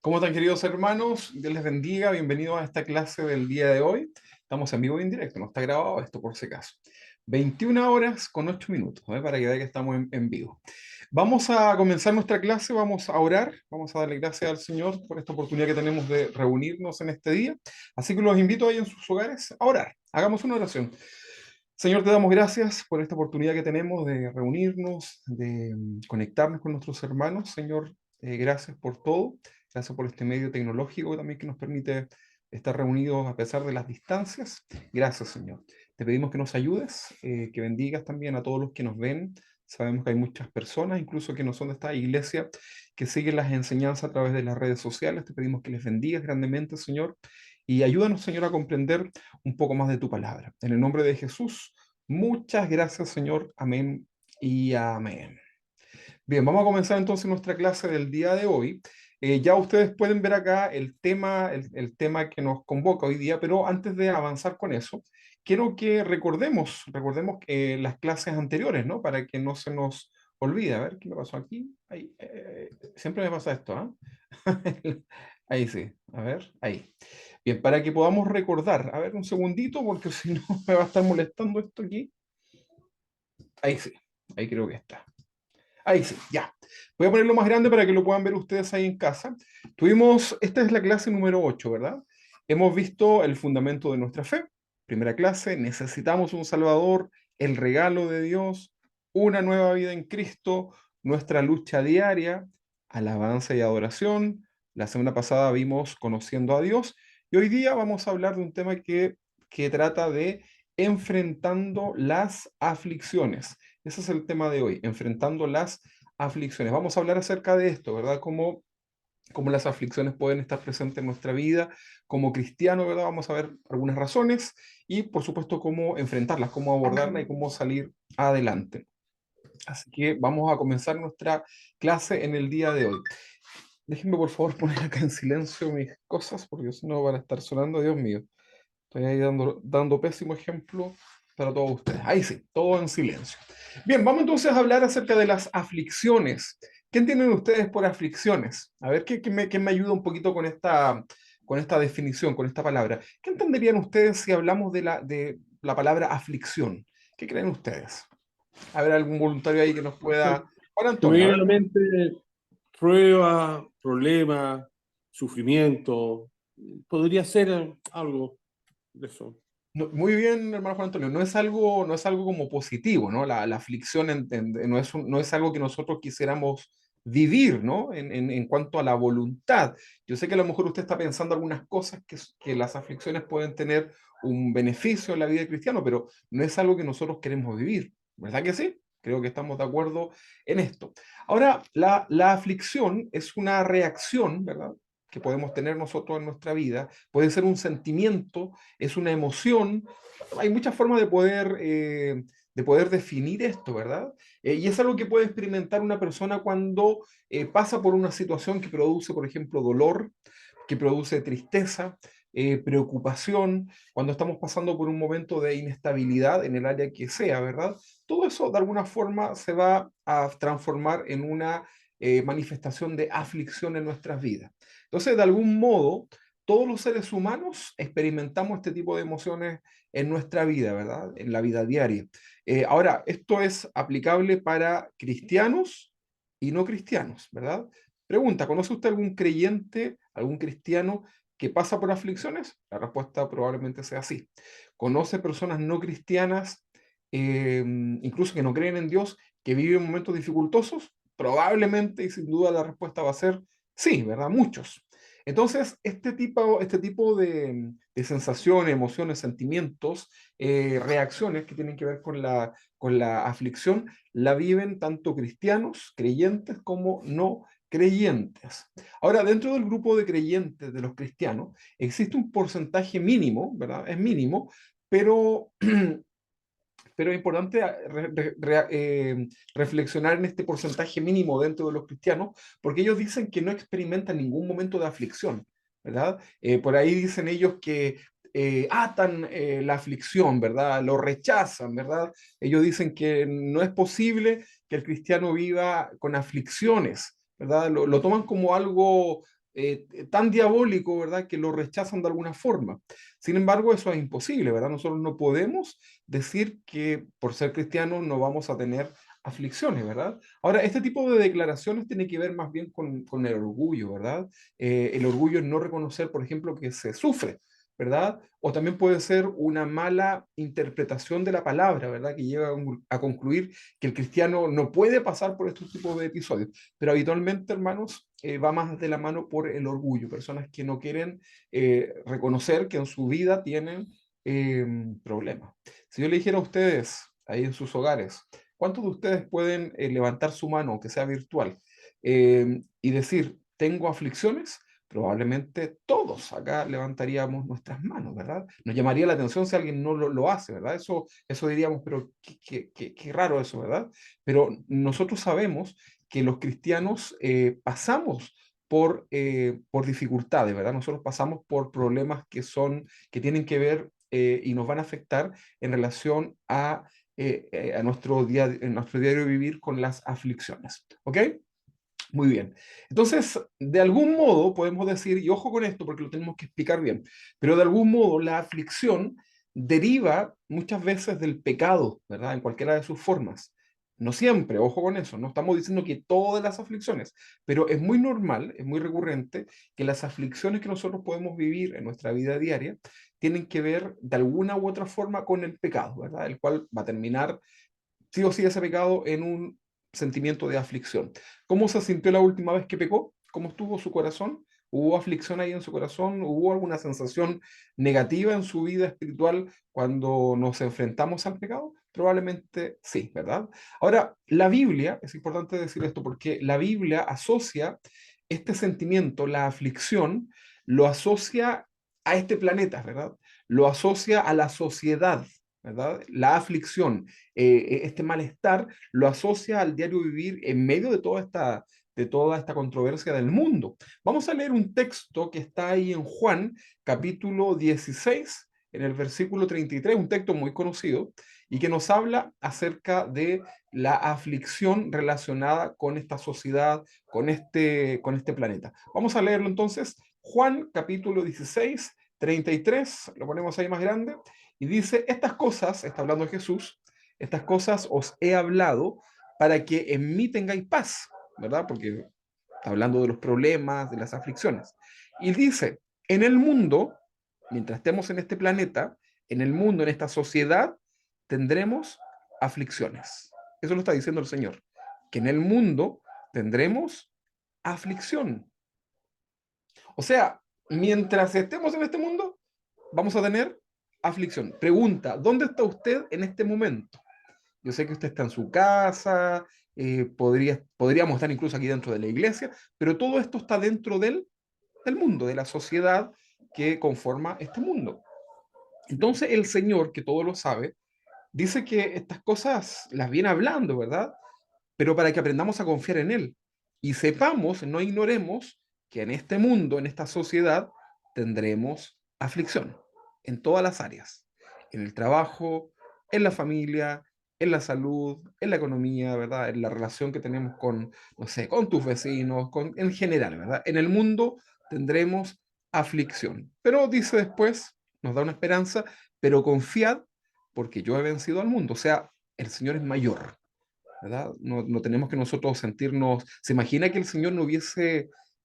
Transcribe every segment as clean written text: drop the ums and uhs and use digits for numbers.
¿Cómo están, queridos hermanos? Dios les bendiga. Bienvenidos a esta clase del día de hoy. Estamos en vivo y en directo, no está grabado esto por si acaso. 21 horas con 8 minutos, para que vean que estamos en vivo. Vamos a comenzar nuestra clase, vamos a orar, vamos a darle gracias al Señor por esta oportunidad que tenemos de reunirnos en este día. Así que los invito ahí en sus hogares a orar. Hagamos una oración. Señor, te damos gracias por esta oportunidad que tenemos de reunirnos, de conectarnos con nuestros hermanos. Señor, gracias por todo. Gracias por este medio tecnológico también que nos permite estar reunidos a pesar de las distancias. Gracias, Señor. Te pedimos que nos ayudes, que bendigas también a todos los que nos ven. Sabemos que hay muchas personas, incluso que no son de esta iglesia, que siguen las enseñanzas a través de las redes sociales. Te pedimos que les bendigas grandemente, Señor. Y ayúdanos, Señor, a comprender un poco más de tu palabra. En el nombre de Jesús, muchas gracias, Señor. Amén y amén. Bien, vamos a comenzar entonces nuestra clase del día de hoy. Ya ustedes pueden ver acá el tema que nos convoca hoy día, pero antes de avanzar con eso, quiero que recordemos las clases anteriores, ¿no? Para que no se nos olvide. A ver, ¿qué me pasó aquí? Ahí, siempre me pasa esto, ¿ah? Ahí sí, a ver, ahí. Bien, para que podamos recordar, a ver un segundito, porque si no me va a estar molestando esto aquí. Ahí sí, ahí creo que está. Ahí sí, ya. Voy a ponerlo más grande para que lo puedan ver ustedes ahí en casa. Esta es la clase número 8, ¿verdad? Hemos visto el fundamento de nuestra fe. Primera clase, necesitamos un Salvador, el regalo de Dios, una nueva vida en Cristo, nuestra lucha diaria, alabanza y adoración. La semana pasada vimos conociendo a Dios y hoy día vamos a hablar de un tema que trata de enfrentando las aflicciones. Ese es el tema de hoy, enfrentando las aflicciones. Vamos a hablar acerca de esto, ¿verdad? Cómo las aflicciones pueden estar presentes en nuestra vida como cristiano, ¿verdad? Vamos a ver algunas razones y, por supuesto, cómo enfrentarlas, cómo abordarlas y cómo salir adelante. Así que vamos a comenzar nuestra clase en el día de hoy. Déjenme, por favor, poner acá en silencio mis cosas, porque si no van a estar sonando, Dios mío. Estoy ahí dando pésimo ejemplo para todos ustedes. Ahí sí, todo en silencio. Bien, vamos entonces a hablar acerca de las aflicciones. ¿Qué entienden ustedes por aflicciones? A ver, ¿qué me ayuda un poquito con esta definición, con esta palabra? ¿Qué entenderían ustedes si hablamos de la palabra aflicción? ¿Qué creen ustedes? A ver, algún voluntario ahí que nos Se, pueda... Juan se me Antonio, a viene a ver. la mente prueba, problema, sufrimiento. Podría ser algo de eso. Muy bien, hermano Juan Antonio, no es algo como positivo, ¿no? La aflicción no es algo que nosotros quisiéramos vivir, ¿no? En cuanto a la voluntad. Yo sé que a lo mejor usted está pensando algunas cosas que las aflicciones pueden tener un beneficio en la vida del cristiano, pero no es algo que nosotros queremos vivir, ¿verdad que sí? Creo que estamos de acuerdo en esto. Ahora, la aflicción es una reacción, ¿verdad? Que podemos tener nosotros en nuestra vida, puede ser un sentimiento, es una emoción. Hay muchas formas de poder definir esto, ¿verdad? Y es algo que puede experimentar una persona cuando pasa por una situación que produce, por ejemplo, dolor, que produce tristeza, preocupación, cuando estamos pasando por un momento de inestabilidad en el área que sea, ¿verdad? Todo eso de alguna forma se va a transformar en una manifestación de aflicción en nuestras vidas. Entonces, de algún modo, todos los seres humanos experimentamos este tipo de emociones en nuestra vida, ¿verdad? En la vida diaria. Ahora, esto es aplicable para cristianos y no cristianos, ¿verdad? Pregunta, ¿conoce usted algún creyente, algún cristiano que pasa por aflicciones? La respuesta probablemente sea sí. ¿Conoce personas no cristianas, incluso que no creen en Dios, que viven momentos dificultosos? Probablemente y sin duda la respuesta va a ser sí, ¿verdad? Muchos. Entonces, este tipo de sensaciones, emociones, sentimientos, reacciones que tienen que ver con la aflicción, la viven tanto cristianos, creyentes, como no creyentes. Ahora, dentro del grupo de creyentes de los cristianos, existe un porcentaje mínimo, ¿verdad? Es mínimo, pero pero es importante reflexionar en este porcentaje mínimo dentro de los cristianos, porque ellos dicen que no experimentan ningún momento de aflicción, ¿verdad? Por ahí dicen ellos que atan la aflicción, ¿verdad? Lo rechazan, ¿verdad? Ellos dicen que no es posible que el cristiano viva con aflicciones, ¿verdad? Lo toman como algo tan diabólico, ¿verdad?, que lo rechazan de alguna forma. Sin embargo, eso es imposible, ¿verdad? Nosotros no podemos decir que por ser cristianos no vamos a tener aflicciones, ¿verdad? Ahora, este tipo de declaraciones tiene que ver más bien con el orgullo, ¿verdad? El orgullo es no reconocer, por ejemplo, que se sufre, ¿verdad? O también puede ser una mala interpretación de la palabra, ¿verdad? Que lleva a concluir que el cristiano no puede pasar por estos tipos de episodios. Pero habitualmente, hermanos, va más de la mano por el orgullo. Personas que no quieren reconocer que en su vida tienen problemas. Si yo le dijera a ustedes, ahí en sus hogares, ¿cuántos de ustedes pueden levantar su mano, aunque sea virtual, y decir, tengo aflicciones? Probablemente todos acá levantaríamos nuestras manos, ¿verdad? Nos llamaría la atención si alguien no lo hace, ¿verdad? Eso diríamos, pero qué raro eso, ¿verdad? Pero nosotros sabemos que los cristianos pasamos por dificultades, ¿verdad? Nosotros pasamos por problemas que tienen que ver y nos van a afectar en relación a nuestro diario vivir con las aflicciones, ¿ok? Muy bien. Entonces, de algún modo podemos decir, y ojo con esto porque lo tenemos que explicar bien, pero de algún modo la aflicción deriva muchas veces del pecado, ¿verdad? En cualquiera de sus formas. No siempre, ojo con eso, no estamos diciendo que todas las aflicciones, pero es muy normal, es muy recurrente que las aflicciones que nosotros podemos vivir en nuestra vida diaria tienen que ver de alguna u otra forma con el pecado, ¿verdad? El cual va a terminar sí o sí ese pecado en un sentimiento de aflicción. ¿Cómo se sintió la última vez que pecó? ¿Cómo estuvo su corazón? ¿Hubo aflicción ahí en su corazón? ¿Hubo alguna sensación negativa en su vida espiritual cuando nos enfrentamos al pecado? Probablemente sí, ¿verdad? Ahora, la Biblia, es importante decir esto porque la Biblia asocia este sentimiento, la aflicción, lo asocia a este planeta, ¿verdad? Lo asocia a la sociedad, ¿verdad? La aflicción, este malestar, lo asocia al diario vivir en medio de toda esta controversia del mundo. Vamos a leer un texto que está ahí en Juan, capítulo 16, en el versículo 33, un texto muy conocido, y que nos habla acerca de la aflicción relacionada con esta sociedad, con este planeta. Vamos a leerlo entonces, Juan capítulo 16, 33, lo ponemos ahí más grande, y dice, estas cosas, está hablando Jesús, estas cosas os he hablado para que en mí tengáis paz, ¿verdad? Porque está hablando de los problemas, de las aflicciones. Y dice, en el mundo, mientras estemos en este planeta, en el mundo, en esta sociedad, tendremos aflicciones. Eso lo está diciendo el Señor, que en el mundo tendremos aflicción. O sea, mientras estemos en este mundo, vamos a tener aflicción. Pregunta, ¿dónde está usted en este momento? Yo sé que usted está en su casa, podríamos estar incluso aquí dentro de la iglesia, pero todo esto está dentro del mundo, de la sociedad que conforma este mundo. Entonces el Señor, que todo lo sabe, dice que estas cosas las viene hablando, ¿verdad? Pero para que aprendamos a confiar en Él y sepamos, no ignoremos que en este mundo, en esta sociedad, tendremos aflicción en todas las áreas, en el trabajo, en la familia, en la salud, en la economía, ¿verdad? En la relación que tenemos con, no sé, con tus vecinos, en general, ¿verdad? En el mundo tendremos aflicción. Pero dice después, nos da una esperanza, pero confiad porque yo he vencido al mundo. O sea, el Señor es mayor, ¿verdad? No tenemos que nosotros sentirnos. ¿Se imagina que el Señor no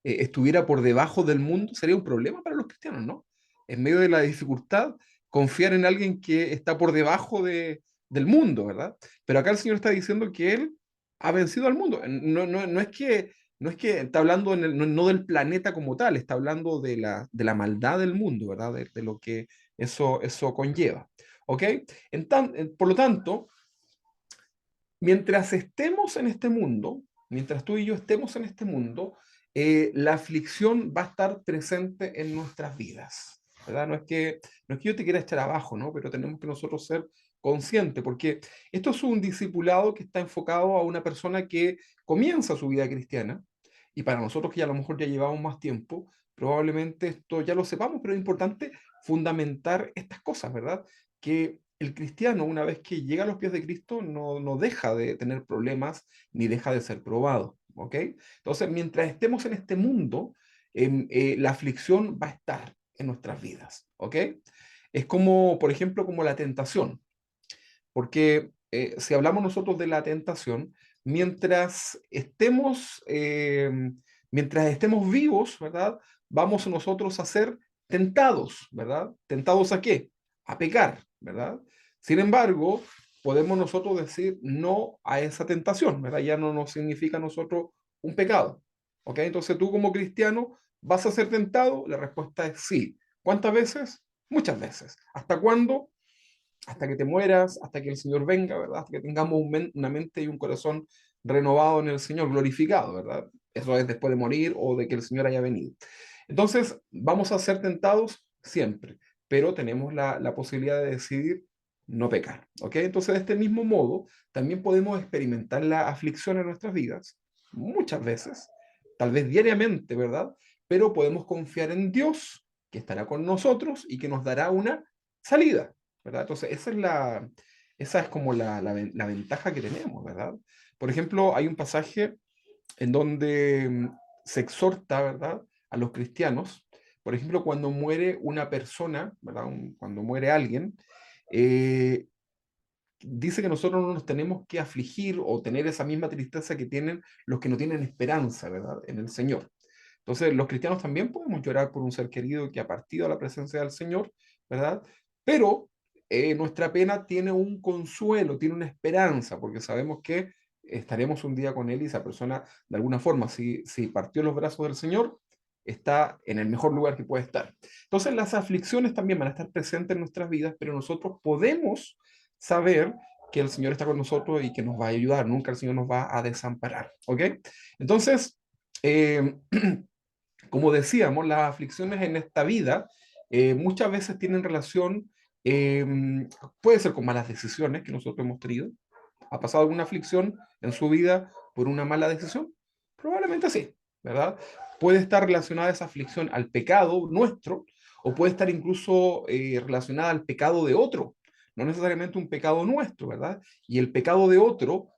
estuviera por debajo del mundo? Sería un problema para los cristianos, ¿no? En medio de la dificultad, confiar en alguien que está por debajo del mundo, ¿verdad? Pero acá el Señor está diciendo que Él ha vencido al mundo. No es que está hablando no del planeta como tal, está hablando de la maldad del mundo, ¿verdad? De lo que eso conlleva. ¿Ok? Por lo tanto, mientras estemos en este mundo, mientras tú y yo estemos en este mundo, la aflicción va a estar presente en nuestras vidas, ¿verdad? No es que yo te quiera echar abajo, ¿no? Pero tenemos que nosotros ser conscientes, porque esto es un discipulado que está enfocado a una persona que comienza su vida cristiana, y para nosotros que ya a lo mejor ya llevamos más tiempo, probablemente esto ya lo sepamos, pero es importante fundamentar estas cosas, ¿verdad? Que el cristiano, una vez que llega a los pies de Cristo, no deja de tener problemas ni deja de ser probado. ¿Ok? Entonces, mientras estemos en este mundo, la aflicción va a estar en nuestras vidas, ¿ok? Es como, por ejemplo, como la tentación, porque si hablamos nosotros de la tentación, mientras estemos, mientras estemos vivos, ¿verdad? Vamos nosotros a ser tentados, ¿verdad? ¿Tentados a qué? A pecar, ¿verdad? Sin embargo, podemos nosotros decir no a esa tentación, ¿verdad? Ya no nos significa a nosotros un pecado, ¿ok? Entonces tú como cristiano vas a ser tentado, la respuesta es sí. ¿Cuántas veces? Muchas veces. ¿Hasta cuándo? Hasta que te mueras, hasta que el Señor venga, ¿verdad? Hasta que tengamos una mente y un corazón renovado en el Señor, glorificado, ¿verdad? Eso es después de morir o de que el Señor haya venido. Entonces, vamos a ser tentados siempre, pero tenemos la posibilidad de decidir no pecar, ¿ok? Entonces, de este mismo modo, también podemos experimentar la aflicción en nuestras vidas, muchas veces, tal vez diariamente, ¿verdad? Pero podemos confiar en Dios, que estará con nosotros y que nos dará una salida, ¿verdad? Entonces, esa es como la ventaja que tenemos, ¿verdad? Por ejemplo, hay un pasaje en donde se exhorta, ¿verdad?, a los cristianos, por ejemplo, cuando muere una persona, ¿verdad?, cuando muere alguien, eh, dice que nosotros no nos tenemos que afligir o tener esa misma tristeza que tienen los que no tienen esperanza, ¿verdad?, en el Señor. Entonces, los cristianos también podemos llorar por un ser querido que ha partido a la presencia del Señor, ¿verdad? Pero nuestra pena tiene un consuelo, tiene una esperanza, porque sabemos que estaremos un día con Él y esa persona, de alguna forma, si partió los brazos del Señor, está en el mejor lugar que puede estar. Entonces, las aflicciones también van a estar presentes en nuestras vidas, pero nosotros podemos saber que el Señor está con nosotros y que nos va a ayudar, nunca el Señor nos va a desamparar, ¿ok? Entonces, eh, como decíamos, las aflicciones en esta vida muchas veces tienen relación, eh, puede ser con malas decisiones que nosotros hemos tenido. ¿Ha pasado alguna aflicción en su vida por una mala decisión? Probablemente sí, ¿verdad? Puede estar relacionada esa aflicción al pecado nuestro o puede estar incluso relacionada al pecado de otro, no necesariamente un pecado nuestro, ¿verdad? Y el pecado de otro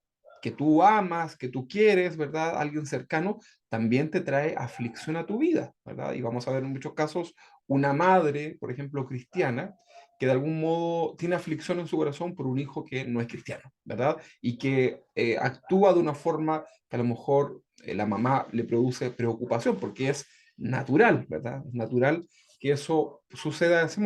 que tú amas, que tú quieres, ¿verdad? Alguien cercano, también te trae aflicción a tu vida, ¿verdad? Y vamos a ver en muchos casos una madre, por ejemplo, cristiana, que de algún modo tiene aflicción en su corazón por un hijo que no es cristiano, ¿verdad? Y que actúa de una forma que a lo mejor la mamá le produce preocupación, porque es natural, ¿verdad? Es natural que eso suceda de ese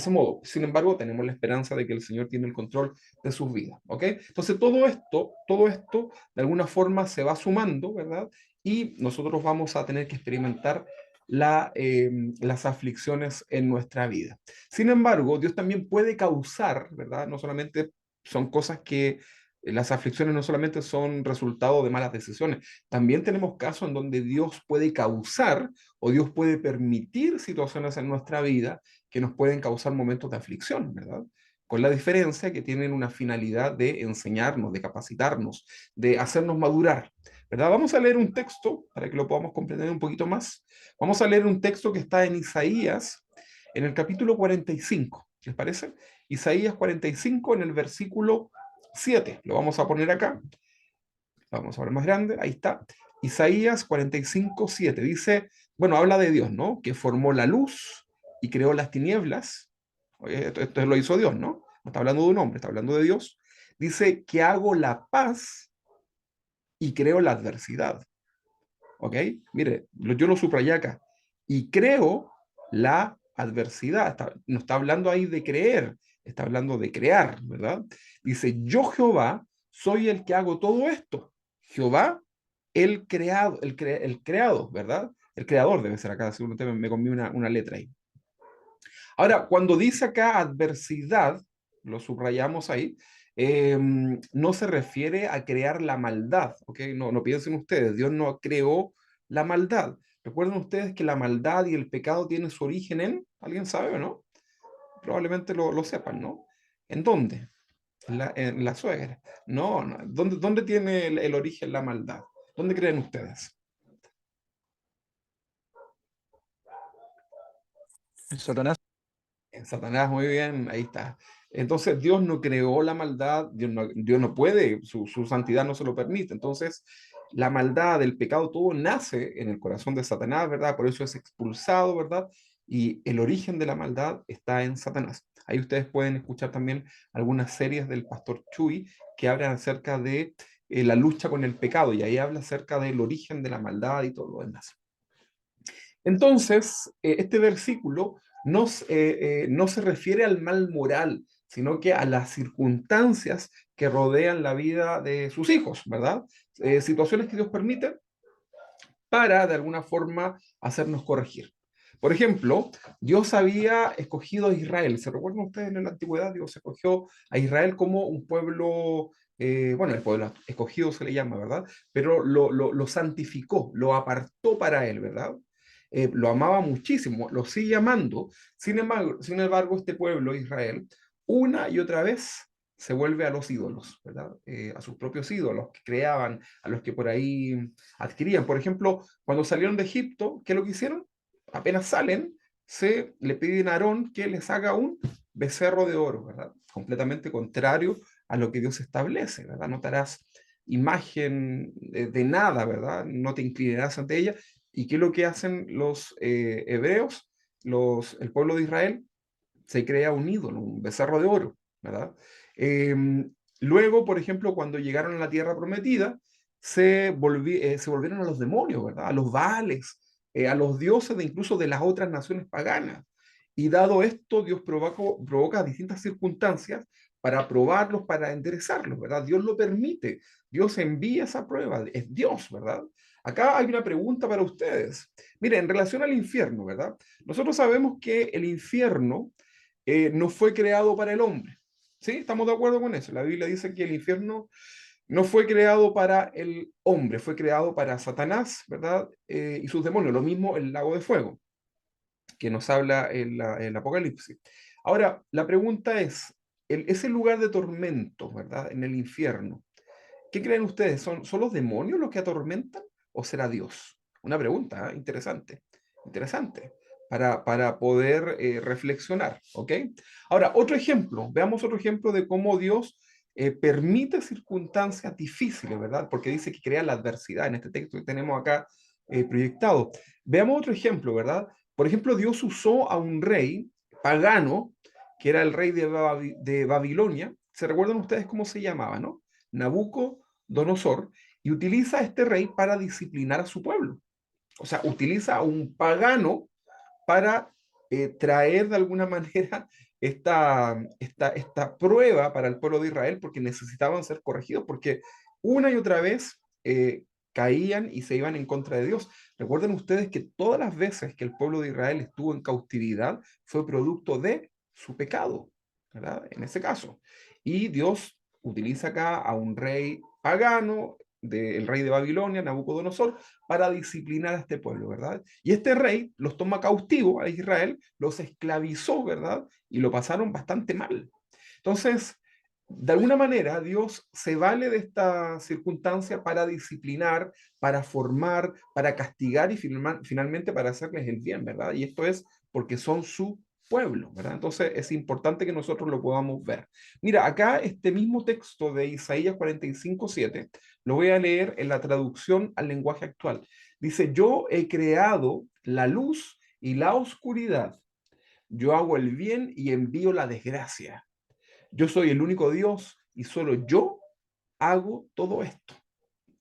modo. Sin embargo, tenemos la esperanza de que el Señor tiene el control de sus vidas, ¿ok? Entonces, todo esto, de alguna forma se va sumando, ¿verdad? Y nosotros vamos a tener que experimentar las aflicciones en nuestra vida. Sin embargo, Dios también puede causar, ¿verdad? No solamente son cosas que las aflicciones no solamente son resultado de malas decisiones, también tenemos casos en donde Dios puede causar o Dios puede permitir situaciones en nuestra vida que nos pueden causar momentos de aflicción, ¿verdad? Con la diferencia que tienen una finalidad de enseñarnos, de capacitarnos, de hacernos madurar, ¿verdad? Vamos a leer un texto para que lo podamos comprender un poquito más. Vamos a leer un texto que está en Isaías, en el capítulo 45, ¿les parece? Isaías 45 en el versículo 7. Lo vamos a poner acá. Vamos a ver más grande. Ahí está. Isaías 45, 7. Dice, bueno, habla de Dios, ¿no? Que formó la luz y creó las tinieblas. Oye, esto lo hizo Dios, ¿no? No está hablando de un hombre, está hablando de Dios. Dice que hago la paz y creo la adversidad. ¿Ok? Mire, yo lo subrayé acá. Y creo la adversidad. No está hablando ahí de creer, está hablando de crear, ¿verdad? Dice, yo Jehová soy el que hago todo esto. Jehová, el creado, el creado, ¿verdad? El creador debe ser acá, según usted me comí una letra ahí. Ahora, cuando dice acá adversidad, lo subrayamos ahí, no se refiere a crear la maldad, ¿ok? No, no piensen ustedes, Dios no creó la maldad. Recuerden ustedes que la maldad y el pecado tienen su origen en, ¿alguien sabe o no? Probablemente lo sepan, ¿no? ¿En dónde? En la suegra. No, no. ¿Dónde tiene el origen la maldad? ¿Dónde creen ustedes? Satanás. En Satanás, muy bien, ahí está. Entonces, Dios no creó la maldad, Dios no puede, su santidad no se lo permite. Entonces, la maldad, el pecado, todo nace en el corazón de Satanás, ¿verdad? Por eso es expulsado, ¿verdad? Y el origen de la maldad está en Satanás. Ahí ustedes pueden escuchar también algunas series del pastor Chuy que hablan acerca de la lucha con el pecado, y ahí habla acerca del origen de la maldad y todo lo demás. Entonces, este versículo no se refiere al mal moral, sino que a las circunstancias que rodean la vida de sus hijos, ¿verdad? Situaciones que Dios permite para, de alguna forma, hacernos corregir. Por ejemplo, Dios había escogido a Israel. ¿Se recuerdan ustedes en la antigüedad? Dios escogió a Israel como un pueblo, bueno, el pueblo escogido se le llama, ¿verdad? Pero lo santificó, lo apartó para él, ¿verdad? Lo amaba muchísimo, lo sigue amando. Sin embargo, este pueblo, Israel, una y otra vez se vuelve a los ídolos, ¿verdad? A sus propios ídolos que creaban, a los que por ahí adquirían. Por ejemplo, cuando salieron de Egipto, ¿qué es lo que hicieron? Apenas salen, se le piden a Aarón que les haga un becerro de oro, ¿verdad? Completamente contrario a lo que Dios establece, ¿verdad? No te harás imagen de nada, ¿verdad? No te inclinarás ante ella. ¿Y qué es lo que hacen los hebreos, el pueblo de Israel? Se crea un ídolo, un becerro de oro, ¿verdad? Eh, Luego, por ejemplo, cuando llegaron a la tierra prometida, se volvieron a los demonios, ¿verdad? A los Baales, a los dioses de incluso de las otras naciones paganas. Y dado esto, Dios provoca distintas circunstancias para probarlos, para enderezarlos, ¿verdad? Dios lo permite, Dios envía esa prueba, es Dios, ¿verdad? Acá hay una pregunta para ustedes. Miren, en relación al infierno, ¿verdad? Nosotros sabemos que el infierno no fue creado para el hombre. ¿Sí? ¿Estamos de acuerdo con eso? La Biblia dice que el infierno no fue creado para el hombre, fue creado para Satanás, ¿verdad? Y sus demonios. Lo mismo el lago de fuego, que nos habla el Apocalipsis. Ahora, la pregunta es, ese lugar de tormento, ¿verdad? En el infierno, ¿qué creen ustedes? ¿Son los demonios los que atormentan o será Dios? Una pregunta, interesante, interesante, para poder reflexionar, ¿ok? Ahora, otro ejemplo, veamos otro ejemplo de cómo Dios permite circunstancias difíciles, ¿verdad? Porque dice que crea la adversidad en este texto que tenemos acá proyectado. Veamos otro ejemplo, ¿verdad? Por ejemplo, Dios usó a un rey pagano, que era el rey de Babilonia. ¿Se recuerdan ustedes cómo se llamaba, no? Nabucodonosor, y utiliza a este rey para disciplinar a su pueblo. O sea, utiliza a un pagano para traer de alguna manera esta prueba para el pueblo de Israel, porque necesitaban ser corregidos, porque una y otra vez caían y se iban en contra de Dios. Recuerden ustedes que todas las veces que el pueblo de Israel estuvo en cautividad fue producto de su pecado, ¿verdad? En ese caso. Y Dios utiliza acá a un rey pagano, el rey de Babilonia, Nabucodonosor, para disciplinar a este pueblo, ¿verdad? Y este rey los toma cautivo a Israel, los esclavizó, ¿verdad? Y lo pasaron bastante mal. Entonces, de alguna manera, Dios se vale de esta circunstancia para disciplinar, para formar, para castigar y finalmente para hacerles el bien, ¿verdad? Y esto es porque son su pueblo, ¿verdad? Entonces es importante que nosotros lo podamos ver. Mira, acá este mismo texto de Isaías 45:7 lo voy a leer en la traducción al lenguaje actual. Dice, yo he creado la luz y la oscuridad. Yo hago el bien y envío la desgracia. Yo soy el único Dios y solo yo hago todo esto.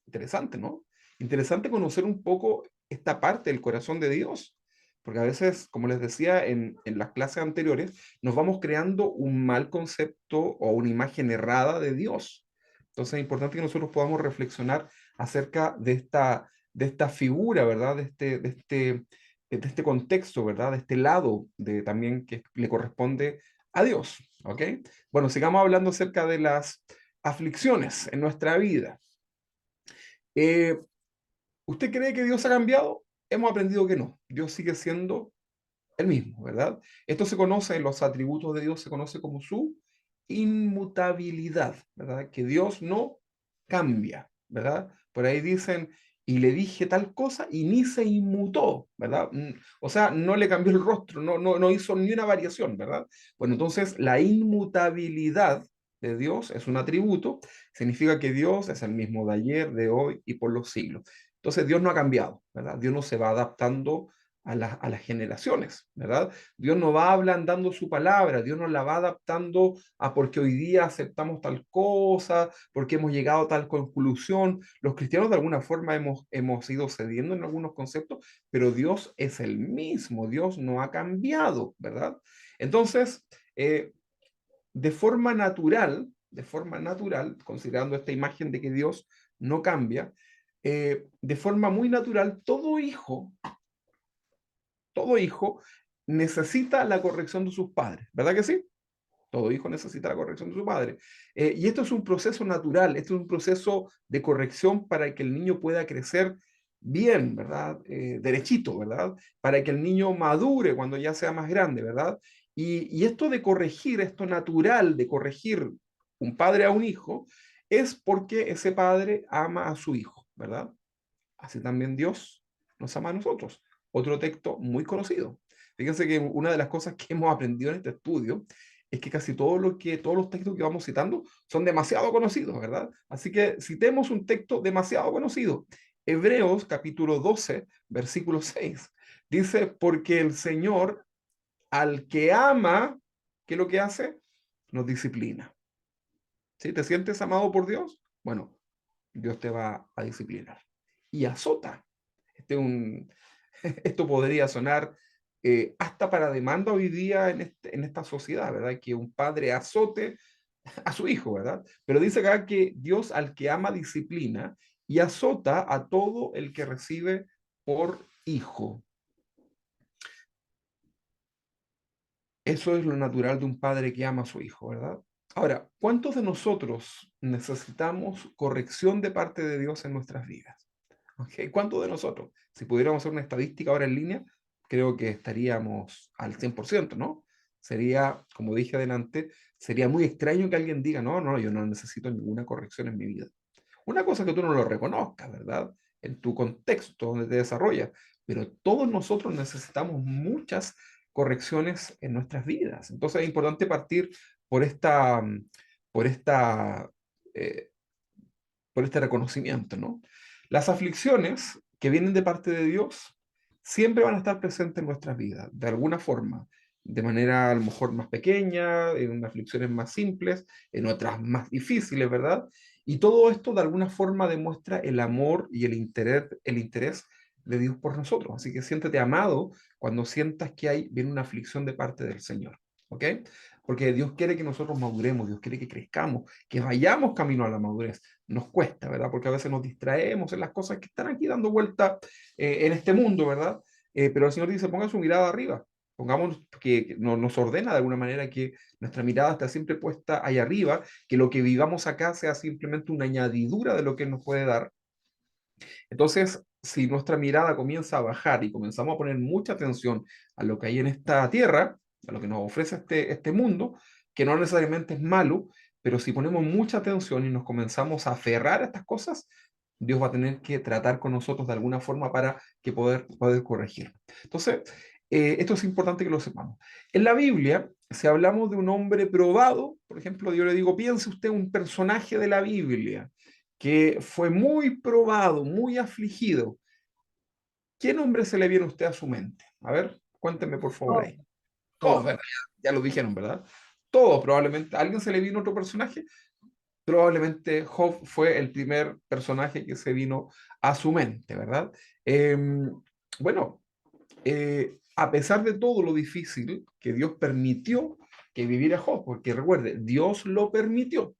Interesante, ¿no? Interesante conocer un poco esta parte del corazón de Dios, porque a veces, como les decía en las clases anteriores, nos vamos creando un mal concepto o una imagen errada de Dios. Entonces es importante que nosotros podamos reflexionar acerca de esta figura, ¿verdad? De este contexto, ¿verdad? De este lado también que le corresponde a Dios, ¿ok? Bueno, sigamos hablando acerca de las aflicciones en nuestra vida. Eh, ¿Usted cree que Dios ha cambiado? Hemos aprendido que no. Dios sigue siendo el mismo, ¿verdad? Esto se conoce en los atributos de Dios, se conoce como su inmutabilidad, ¿verdad? Que Dios no cambia, ¿verdad? Por ahí dicen, y le dije tal cosa y ni se inmutó, ¿verdad? O sea, no le cambió el rostro, no hizo ni una variación, ¿verdad? Bueno, entonces la inmutabilidad de Dios, es un atributo, significa que Dios es el mismo de ayer, de hoy y por los siglos. Entonces Dios no ha cambiado, ¿verdad? Dios no se va adaptando a las generaciones, ¿verdad? Dios no va ablandando su palabra, Dios no la va adaptando a porque hoy día aceptamos tal cosa, porque hemos llegado a tal conclusión. Los cristianos de alguna forma hemos ido cediendo en algunos conceptos, pero Dios es el mismo, Dios no ha cambiado, ¿verdad? Entonces, de forma natural, considerando esta imagen de que Dios no cambia, de forma muy natural, todo hijo necesita la corrección de sus padres, ¿verdad que sí? Todo hijo necesita la corrección de su padre. Y esto es un proceso natural, esto es un proceso de corrección para que el niño pueda crecer bien, ¿verdad? Derechito, ¿verdad? Para que el niño madure cuando ya sea más grande, ¿verdad? Y esto de corregir, esto natural de corregir un padre a un hijo, es porque ese padre ama a su hijo, ¿verdad? Así también Dios nos ama a nosotros. Otro texto muy conocido. Fíjense que una de las cosas que hemos aprendido en este estudio es que casi todos los textos que vamos citando son demasiado conocidos, ¿verdad? Así que citemos un texto demasiado conocido. Hebreos capítulo 12, versículo 6. Dice, porque el Señor al que ama, ¿qué es lo que hace? Nos disciplina. ¿Sí? ¿Te sientes amado por Dios? Bueno, Dios te va a disciplinar. Y azota. Un, esto podría sonar hasta para demanda hoy día en esta sociedad, ¿verdad? Que un padre azote a su hijo, ¿verdad? Pero dice acá que Dios al que ama disciplina y azota a todo el que recibe por hijo. Eso es lo natural de un padre que ama a su hijo, ¿verdad? Ahora, ¿cuántos de nosotros necesitamos corrección de parte de Dios en nuestras vidas? ¿Okay? ¿Cuántos de nosotros? Si pudiéramos hacer una estadística ahora en línea, creo que estaríamos al 100%, ¿no? Sería, como dije adelante, sería muy extraño que alguien diga, no, no, yo no necesito ninguna corrección en mi vida. Una cosa es que tú no lo reconozcas, ¿verdad? En tu contexto donde te desarrollas, pero todos nosotros necesitamos muchas correcciones en nuestras vidas. Entonces es importante partir por por esta, eh, por este reconocimiento, ¿no? Las aflicciones que vienen de parte de Dios siempre van a estar presentes en nuestras vidas, de alguna forma, de manera a lo mejor más pequeña, en aflicciones más simples, en otras más difíciles, ¿verdad? Y todo esto de alguna forma demuestra el amor y el interés de Dios por nosotros. Así que siéntete amado cuando sientas que viene una aflicción de parte del Señor, ¿ok? Porque Dios quiere que nosotros maduremos, Dios quiere que crezcamos, que vayamos camino a la madurez. Nos cuesta, ¿verdad? Porque a veces nos distraemos en las cosas que están aquí dando vuelta en este mundo, ¿verdad? Pero el Señor dice, ponga su mirada arriba, pongamos que nos ordena de alguna manera que nuestra mirada esté siempre puesta ahí arriba, que lo que vivamos acá sea simplemente una añadidura de lo que Él nos puede dar. Entonces, si nuestra mirada comienza a bajar y comenzamos a poner mucha atención a lo que hay en esta tierra, a lo que nos ofrece este mundo, que no necesariamente es malo, pero si ponemos mucha atención y nos comenzamos a aferrar a estas cosas, Dios va a tener que tratar con nosotros de alguna forma para que poder corregir. Entonces, esto es importante que lo sepamos. En la Biblia, si hablamos de un hombre probado, por ejemplo, yo le digo, piense usted un personaje de la Biblia que fue muy probado, muy afligido. ¿Qué nombre se le viene a usted a su mente? A ver, cuénteme por favor Oh, ahí. Todos, oh, ¿verdad? Ya lo dijeron, ¿verdad? Todos probablemente. ¿A alguien se le vino otro personaje? Probablemente Job fue el primer personaje que se vino a su mente, ¿verdad? Bueno, a pesar de todo lo difícil que Dios permitió que viviera Job, porque recuerde, Dios lo permitió.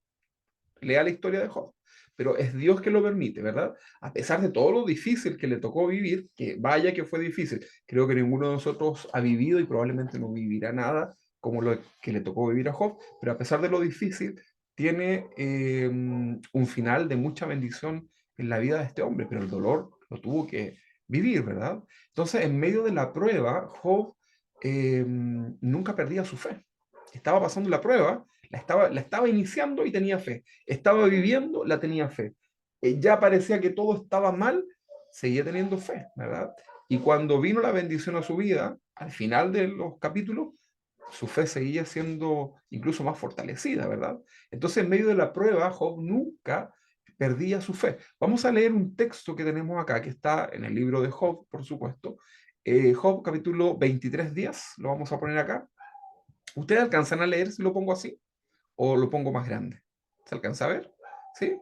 Lea la historia de Job, pero es Dios que lo permite, ¿verdad? A pesar de todo lo difícil que le tocó vivir, que vaya que fue difícil, creo que ninguno de nosotros ha vivido y probablemente no vivirá nada como lo que le tocó vivir a Job, pero a pesar de lo difícil, tiene un final de mucha bendición en la vida de este hombre, pero el dolor lo tuvo que vivir, ¿verdad? Entonces, en medio de la prueba, Job nunca perdía su fe. Estaba pasando la prueba, la estaba iniciando y tenía fe. Estaba viviendo, la tenía fe. Ya parecía que todo estaba mal, seguía teniendo fe, ¿verdad? Y cuando vino la bendición a su vida, al final de los capítulos, su fe seguía siendo incluso más fortalecida, ¿verdad? Entonces, en medio de la prueba, Job nunca perdía su fe. Vamos a leer un texto que tenemos acá, que está en el libro de Job, por supuesto. Job capítulo 23 días, lo vamos a poner acá. ¿Ustedes alcanzan a leer si lo pongo así o lo pongo más grande? ¿Se alcanza a ver? ¿Sí?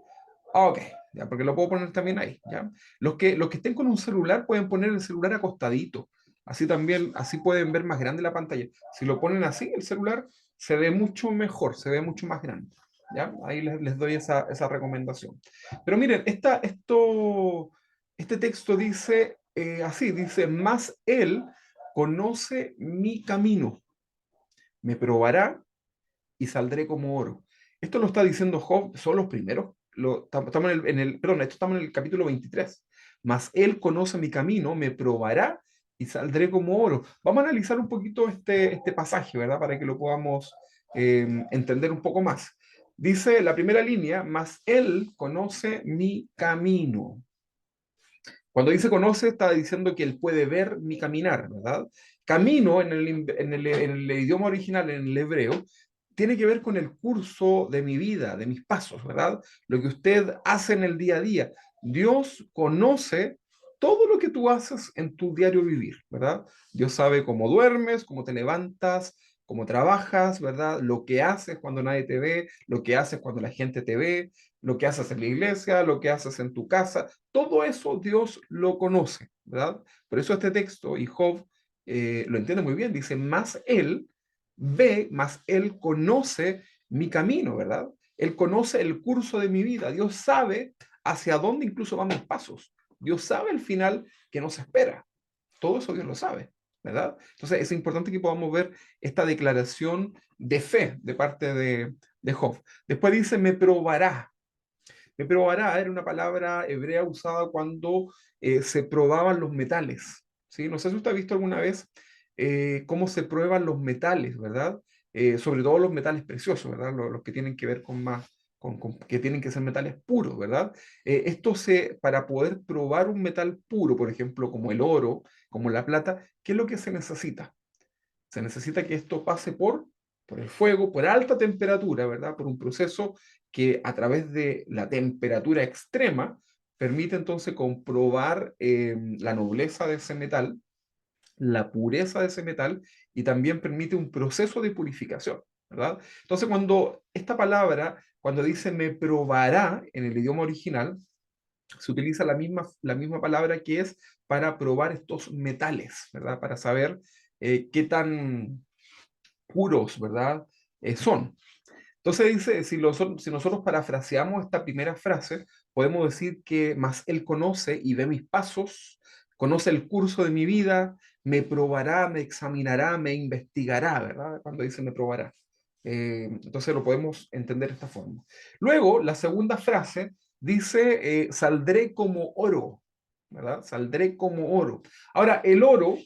Ok, ya, porque lo puedo poner también ahí, ¿ya? Los que estén con un celular pueden poner el celular acostadito. Así también, así pueden ver más grande la pantalla. Si lo ponen así, el celular se ve mucho mejor, se ve mucho más grande. ¿Ya? Ahí les doy esa recomendación. Pero miren, este texto dice así, dice, más él conoce mi camino, me probará y saldré como oro. Esto lo está diciendo Job, son los primeros. Estamos perdón, esto estamos en el capítulo 23. Mas él conoce mi camino, me probará y saldré como oro. Vamos a analizar un poquito este pasaje, ¿verdad? Para que lo podamos entender un poco más. Dice la primera línea, mas él conoce mi camino. Cuando dice conoce, está diciendo que él puede ver mi caminar, ¿verdad? Camino en el idioma original, en el hebreo, tiene que ver con el curso de mi vida, de mis pasos, ¿verdad? Lo que usted hace en el día a día. Dios conoce todo lo que tú haces en tu diario vivir, ¿verdad? Dios sabe cómo duermes, cómo te levantas, cómo trabajas, ¿verdad? Lo que haces cuando nadie te ve, lo que haces cuando la gente te ve, lo que haces en la iglesia, lo que haces en tu casa, todo eso Dios lo conoce, ¿verdad? Por eso este texto, y Job lo entiende muy bien, dice, más él ve, más él conoce mi camino, ¿verdad? Él conoce el curso de mi vida, Dios sabe hacia dónde incluso van mis pasos, Dios sabe el final que nos espera, todo eso Dios lo sabe, ¿verdad? Entonces es importante que podamos ver esta declaración de fe de parte de Job. Después dice, me probará. Me probará era una palabra hebrea usada cuando se probaban los metales, ¿sí? No sé si usted ha visto alguna vez cómo se prueban los metales, ¿verdad? Sobre todo los metales preciosos, ¿verdad? Los que tienen que ver con más, que tienen que ser metales puros, ¿verdad? Para poder probar un metal puro, por ejemplo, como el oro, como la plata, ¿qué es lo que se necesita? Se necesita que esto pase por el fuego, por alta temperatura, ¿verdad? Por un proceso que a través de la temperatura extrema permite entonces comprobar la nobleza de ese metal, la pureza de ese metal y también permite un proceso de purificación, ¿verdad? Entonces, cuando esta palabra, cuando dice me probará en el idioma original, se utiliza la misma palabra que es para probar estos metales, ¿verdad? Para saber qué tan puros, ¿verdad? Son. Entonces dice, si nosotros parafraseamos esta primera frase, podemos decir que más Él conoce y ve mis pasos, conoce el curso de mi vida, me probará, me examinará, me investigará, ¿verdad? Cuando dice me probará. Entonces lo podemos entender de esta forma. Luego, la segunda frase dice, saldré como oro, ¿verdad? Saldré como oro. Ahora, el oro,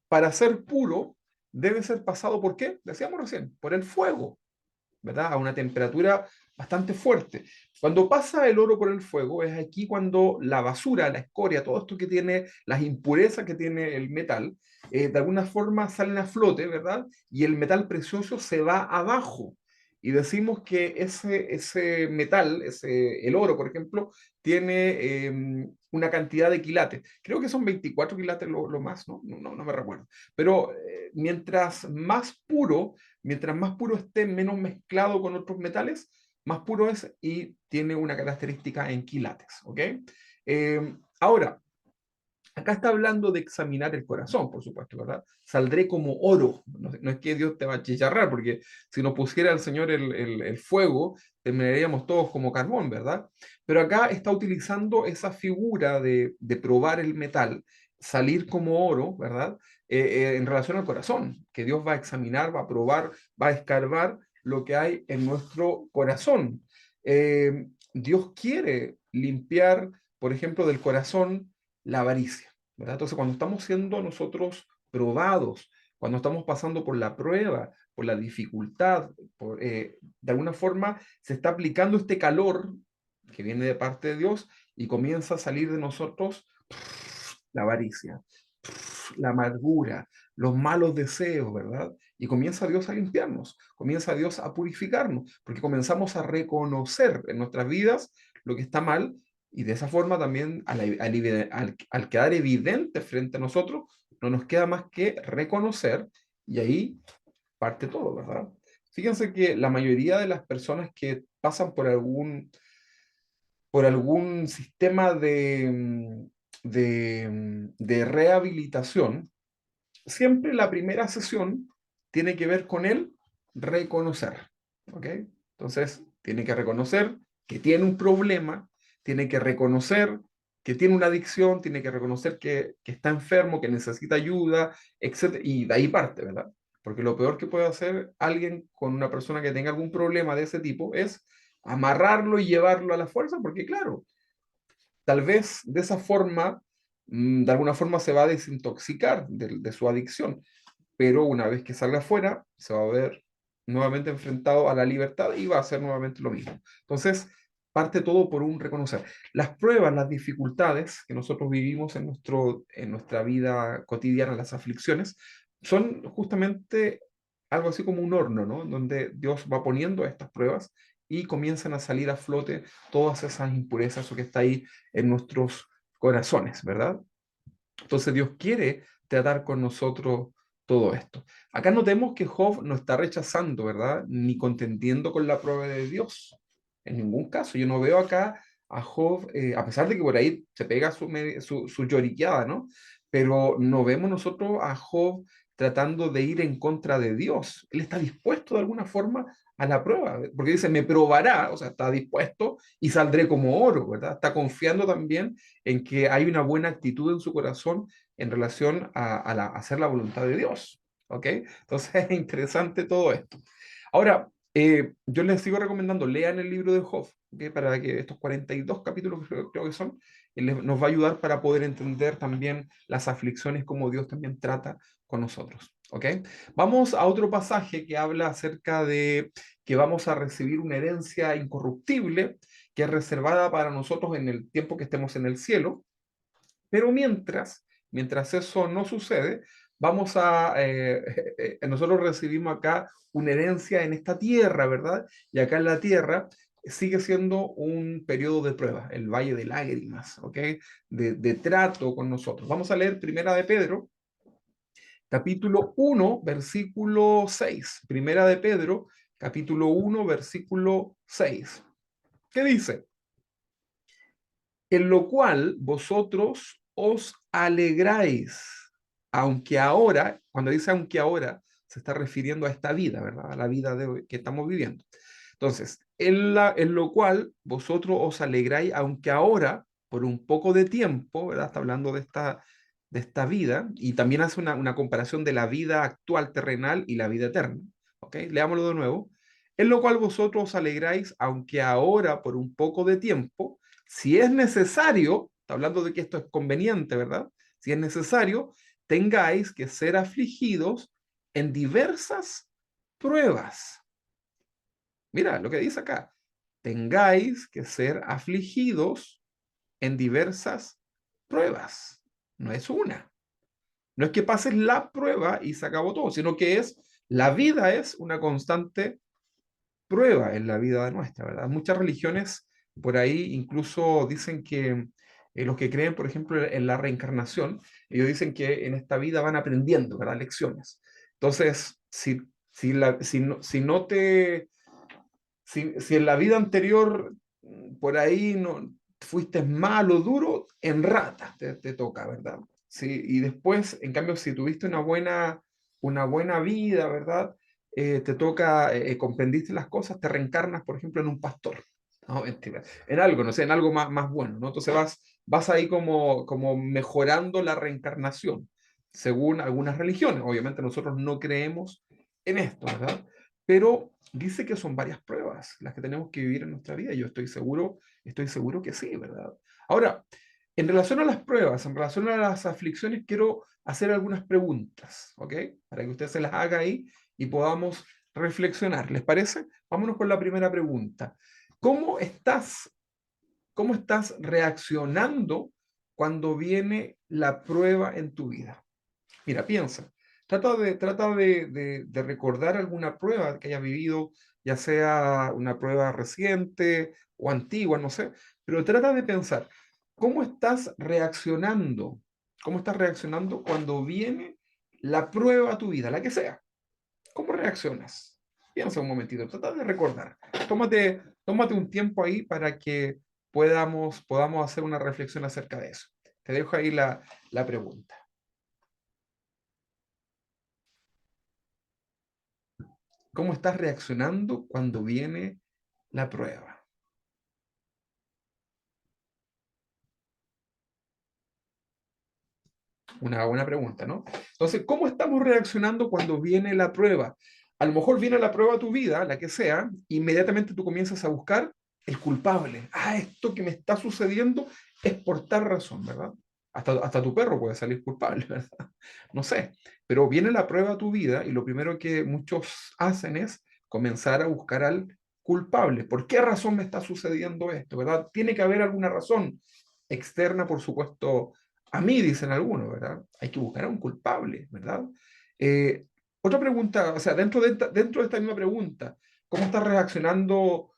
para ser puro, debe ser pasado por qué? Decíamos recién, por el fuego, ¿verdad? A una temperatura bastante fuerte. Cuando pasa el oro por el fuego, es aquí cuando la basura, la escoria, todo esto que tiene, las impurezas que tiene el metal, de alguna forma salen a flote, ¿verdad? Y el metal precioso se va abajo. Y decimos que ese metal, el oro, por ejemplo, tiene una cantidad de quilates. Creo que son 24 quilates lo más, ¿no? No me recuerdo. Pero mientras más puro esté, menos mezclado con otros metales, más puro es y tiene una característica en quilates, ¿ok? Ahora, acá está hablando de examinar el corazón, por supuesto, ¿verdad? Saldré como oro. No es que Dios te va a chicharrar, porque si nos pusiera el Señor el fuego, terminaríamos todos como carbón, ¿verdad? Pero acá está utilizando esa figura de probar el metal, salir como oro, ¿verdad? En relación al corazón, que Dios va a examinar, va a probar, va a escarbar lo que hay en nuestro corazón. Dios quiere limpiar, por ejemplo, del corazón la avaricia, ¿verdad? Entonces, cuando estamos siendo nosotros probados, cuando estamos pasando por la prueba, por la dificultad, de alguna forma se está aplicando este calor que viene de parte de Dios y comienza a salir de nosotros la avaricia, la amargura, los malos deseos, ¿verdad? Y comienza Dios a limpiarnos, comienza Dios a purificarnos, porque comenzamos a reconocer en nuestras vidas lo que está mal y de esa forma también al quedar evidente frente a nosotros, no nos queda más que reconocer y ahí parte todo, ¿verdad? Fíjense que la mayoría de las personas que pasan por algún sistema de rehabilitación, siempre la primera sesión tiene que ver con el reconocer, ¿ok? Entonces, tiene que reconocer que tiene un problema, tiene que reconocer que tiene una adicción, tiene que reconocer que está enfermo, que necesita ayuda, etc. Y de ahí parte, ¿verdad? Porque lo peor que puede hacer alguien con una persona que tenga algún problema de ese tipo es amarrarlo y llevarlo a la fuerza, porque claro, tal vez de esa forma, de alguna forma se va a desintoxicar de su adicción, pero una vez que salga afuera, se va a ver nuevamente enfrentado a la libertad y va a hacer nuevamente lo mismo. Entonces, parte todo por un reconocer. Las pruebas, las dificultades que nosotros vivimos en nuestra vida cotidiana, las aflicciones, son justamente algo así como un horno, ¿no? Donde Dios va poniendo estas pruebas y comienzan a salir a flote todas esas impurezas o que está ahí en nuestros corazones, ¿verdad? Entonces Dios quiere tratar con nosotros todo esto. Acá notemos que Job no está rechazando, ¿verdad? Ni contendiendo con la prueba de Dios. En ningún caso. Yo no veo acá a Job, a pesar de que por ahí se pega su lloriqueada, ¿no? Pero no vemos nosotros a Job tratando de ir en contra de Dios. Él está dispuesto de alguna forma a la prueba, porque dice, me probará, o sea, está dispuesto y saldré como oro, ¿verdad? Está confiando también en que hay una buena actitud en su corazón en relación a hacer la voluntad de Dios. ¿Ok? Entonces es interesante todo esto. Ahora, yo les sigo recomendando, lean el libro de Job, ¿ok? Para que estos 42 capítulos que creo que son, nos va a ayudar para poder entender también las aflicciones, como Dios también trata con nosotros. ¿Ok? Vamos a otro pasaje que habla acerca de que vamos a recibir una herencia incorruptible que es reservada para nosotros en el tiempo que estemos en el cielo, pero mientras eso no sucede, nosotros recibimos acá una herencia en esta tierra, ¿verdad? Y acá en la tierra sigue siendo un periodo de prueba, el valle de lágrimas, ¿ok? De trato con nosotros. Vamos a leer Primera de Pedro, capítulo 1, versículo 6. Primera de Pedro, capítulo 1, versículo 6. ¿Qué dice? En lo cual vosotros os alegráis, aunque ahora, cuando dice aunque ahora, se está refiriendo a esta vida, ¿verdad? A la vida que estamos viviendo. Entonces, en lo cual vosotros os alegráis, aunque ahora, por un poco de tiempo, ¿verdad? Está hablando de esta vida, y también hace una comparación de la vida actual terrenal y la vida eterna. ¿Ok? Leámoslo de nuevo. En lo cual vosotros os alegráis, aunque ahora, por un poco de tiempo, si es necesario, está hablando de que esto es conveniente, ¿verdad? Si es necesario, tengáis que ser afligidos en diversas pruebas. Mira lo que dice acá. Tengáis que ser afligidos en diversas pruebas. No es una. No es que pases la prueba y se acabó todo, sino que la vida es una constante prueba en la vida nuestra, ¿verdad? Muchas religiones por ahí incluso dicen que los que creen, por ejemplo, en la reencarnación, ellos dicen que en esta vida van aprendiendo, ¿verdad? Lecciones. Entonces, si no te, si en la vida anterior por ahí no fuiste malo, duro, en rata te toca, ¿verdad? Sí, y después, en cambio, si tuviste una buena vida, ¿verdad? Te toca, comprendiste las cosas, te reencarnas, por ejemplo, en un pastor. No, mentira. En algo, no sé, en algo más bueno, ¿no? Entonces vas ahí como mejorando la reencarnación, según algunas religiones. Obviamente nosotros no creemos en esto, ¿verdad? Pero dice que son varias pruebas las que tenemos que vivir en nuestra vida y yo estoy seguro que sí, ¿verdad? Ahora, en relación a las pruebas, en relación a las aflicciones, quiero hacer algunas preguntas, ¿ok? Para que usted se las haga ahí y podamos reflexionar. ¿Les parece? Vámonos con la primera pregunta. ¿Cómo estás, cómo estás reaccionando cuando viene la prueba en tu vida? Mira, piensa. Trata de recordar alguna prueba que hayas vivido, ya sea una prueba reciente o antigua, no sé, pero trata de pensar, ¿cómo estás reaccionando? ¿Cómo estás reaccionando cuando viene la prueba a tu vida, la que sea? ¿Cómo reaccionas? Piensa un momentito, trata de recordar. Tómate un tiempo ahí para que podamos hacer una reflexión acerca de eso. Te dejo ahí la pregunta. ¿Cómo estás reaccionando cuando viene la prueba? Una buena pregunta, ¿no? Entonces, ¿cómo estamos reaccionando cuando viene la prueba? A lo mejor viene la prueba a tu vida, la que sea, inmediatamente tú comienzas a buscar el culpable. Ah, esto que me está sucediendo es por tal razón, ¿verdad? Hasta tu perro puede salir culpable, ¿verdad? No sé, pero viene la prueba a tu vida y lo primero que muchos hacen es comenzar a buscar al culpable. ¿Por qué razón me está sucediendo esto, verdad? Tiene que haber alguna razón externa, por supuesto, a mí, dicen algunos, ¿verdad? Hay que buscar a un culpable, ¿verdad? Eh, Otra pregunta, o sea, dentro de esta misma pregunta, ¿cómo estás reaccionando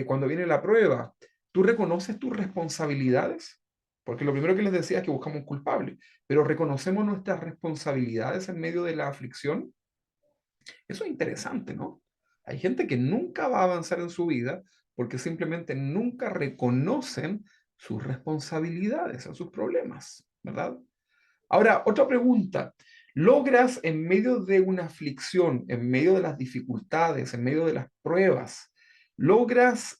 cuando viene la prueba? ¿Tú reconoces tus responsabilidades? Porque lo primero que les decía es que buscamos un culpable, pero reconocemos nuestras responsabilidades en medio de la aflicción. Eso es interesante, ¿no? Hay gente que nunca va a avanzar en su vida porque simplemente nunca reconocen sus responsabilidades, a sus problemas, ¿verdad? Ahora, otra pregunta. ¿Logras en medio de una aflicción, en medio de las dificultades, en medio de las pruebas, logras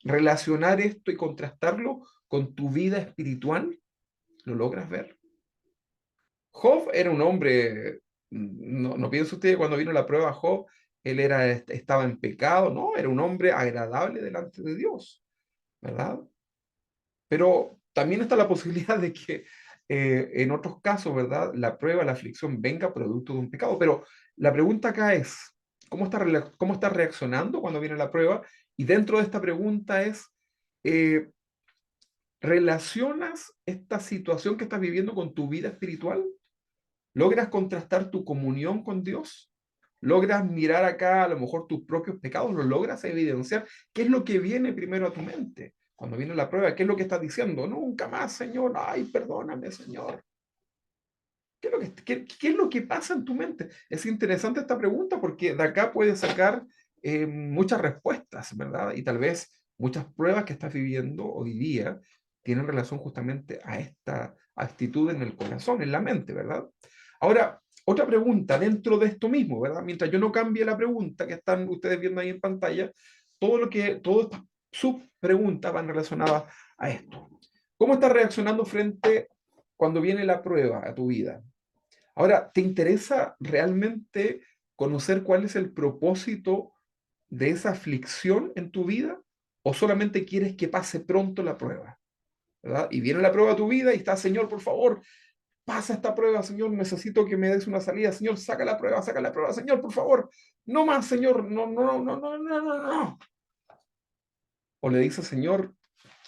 relacionar esto y contrastarlo con tu vida espiritual? ¿Lo logras ver? Job era un hombre, no piense usted que cuando vino la prueba Job, estaba en pecado, no, era un hombre agradable delante de Dios, ¿verdad? Pero también está la posibilidad de que en otros casos, ¿verdad? La prueba, la aflicción venga producto de un pecado. Pero la pregunta acá es, cómo estás reaccionando cuando viene la prueba? Y dentro de esta pregunta es, eh, ¿relacionas esta situación que estás viviendo con tu vida espiritual? ¿Logras contrastar tu comunión con Dios? ¿Logras mirar acá a lo mejor tus propios pecados? ¿Lo logras evidenciar? ¿Qué es lo que viene primero a tu mente? Cuando viene la prueba, ¿qué es lo que estás diciendo? Nunca más, Señor. Ay, perdóname, Señor. ¿Qué es lo que pasa en tu mente? Es interesante esta pregunta porque de acá puedes sacar muchas respuestas, ¿verdad? Y tal vez muchas pruebas que estás viviendo hoy día tienen relación justamente a esta actitud en el corazón, en la mente, ¿verdad? Ahora, otra pregunta dentro de esto mismo, ¿verdad? Mientras yo no cambie la pregunta que están ustedes viendo ahí en pantalla, todas estas subpreguntas van relacionadas a esto. ¿Cómo estás reaccionando frente cuando viene la prueba a tu vida? Ahora, ¿te interesa realmente conocer cuál es el propósito de esa aflicción en tu vida? ¿O solamente quieres que pase pronto la prueba? ¿Verdad? Y viene la prueba a tu vida y está, Señor, por favor, pasa esta prueba, Señor, necesito que me des una salida, Señor, saca la prueba, Señor, por favor, no más, Señor, no, no, no, no, no, no, no. O le dices, Señor,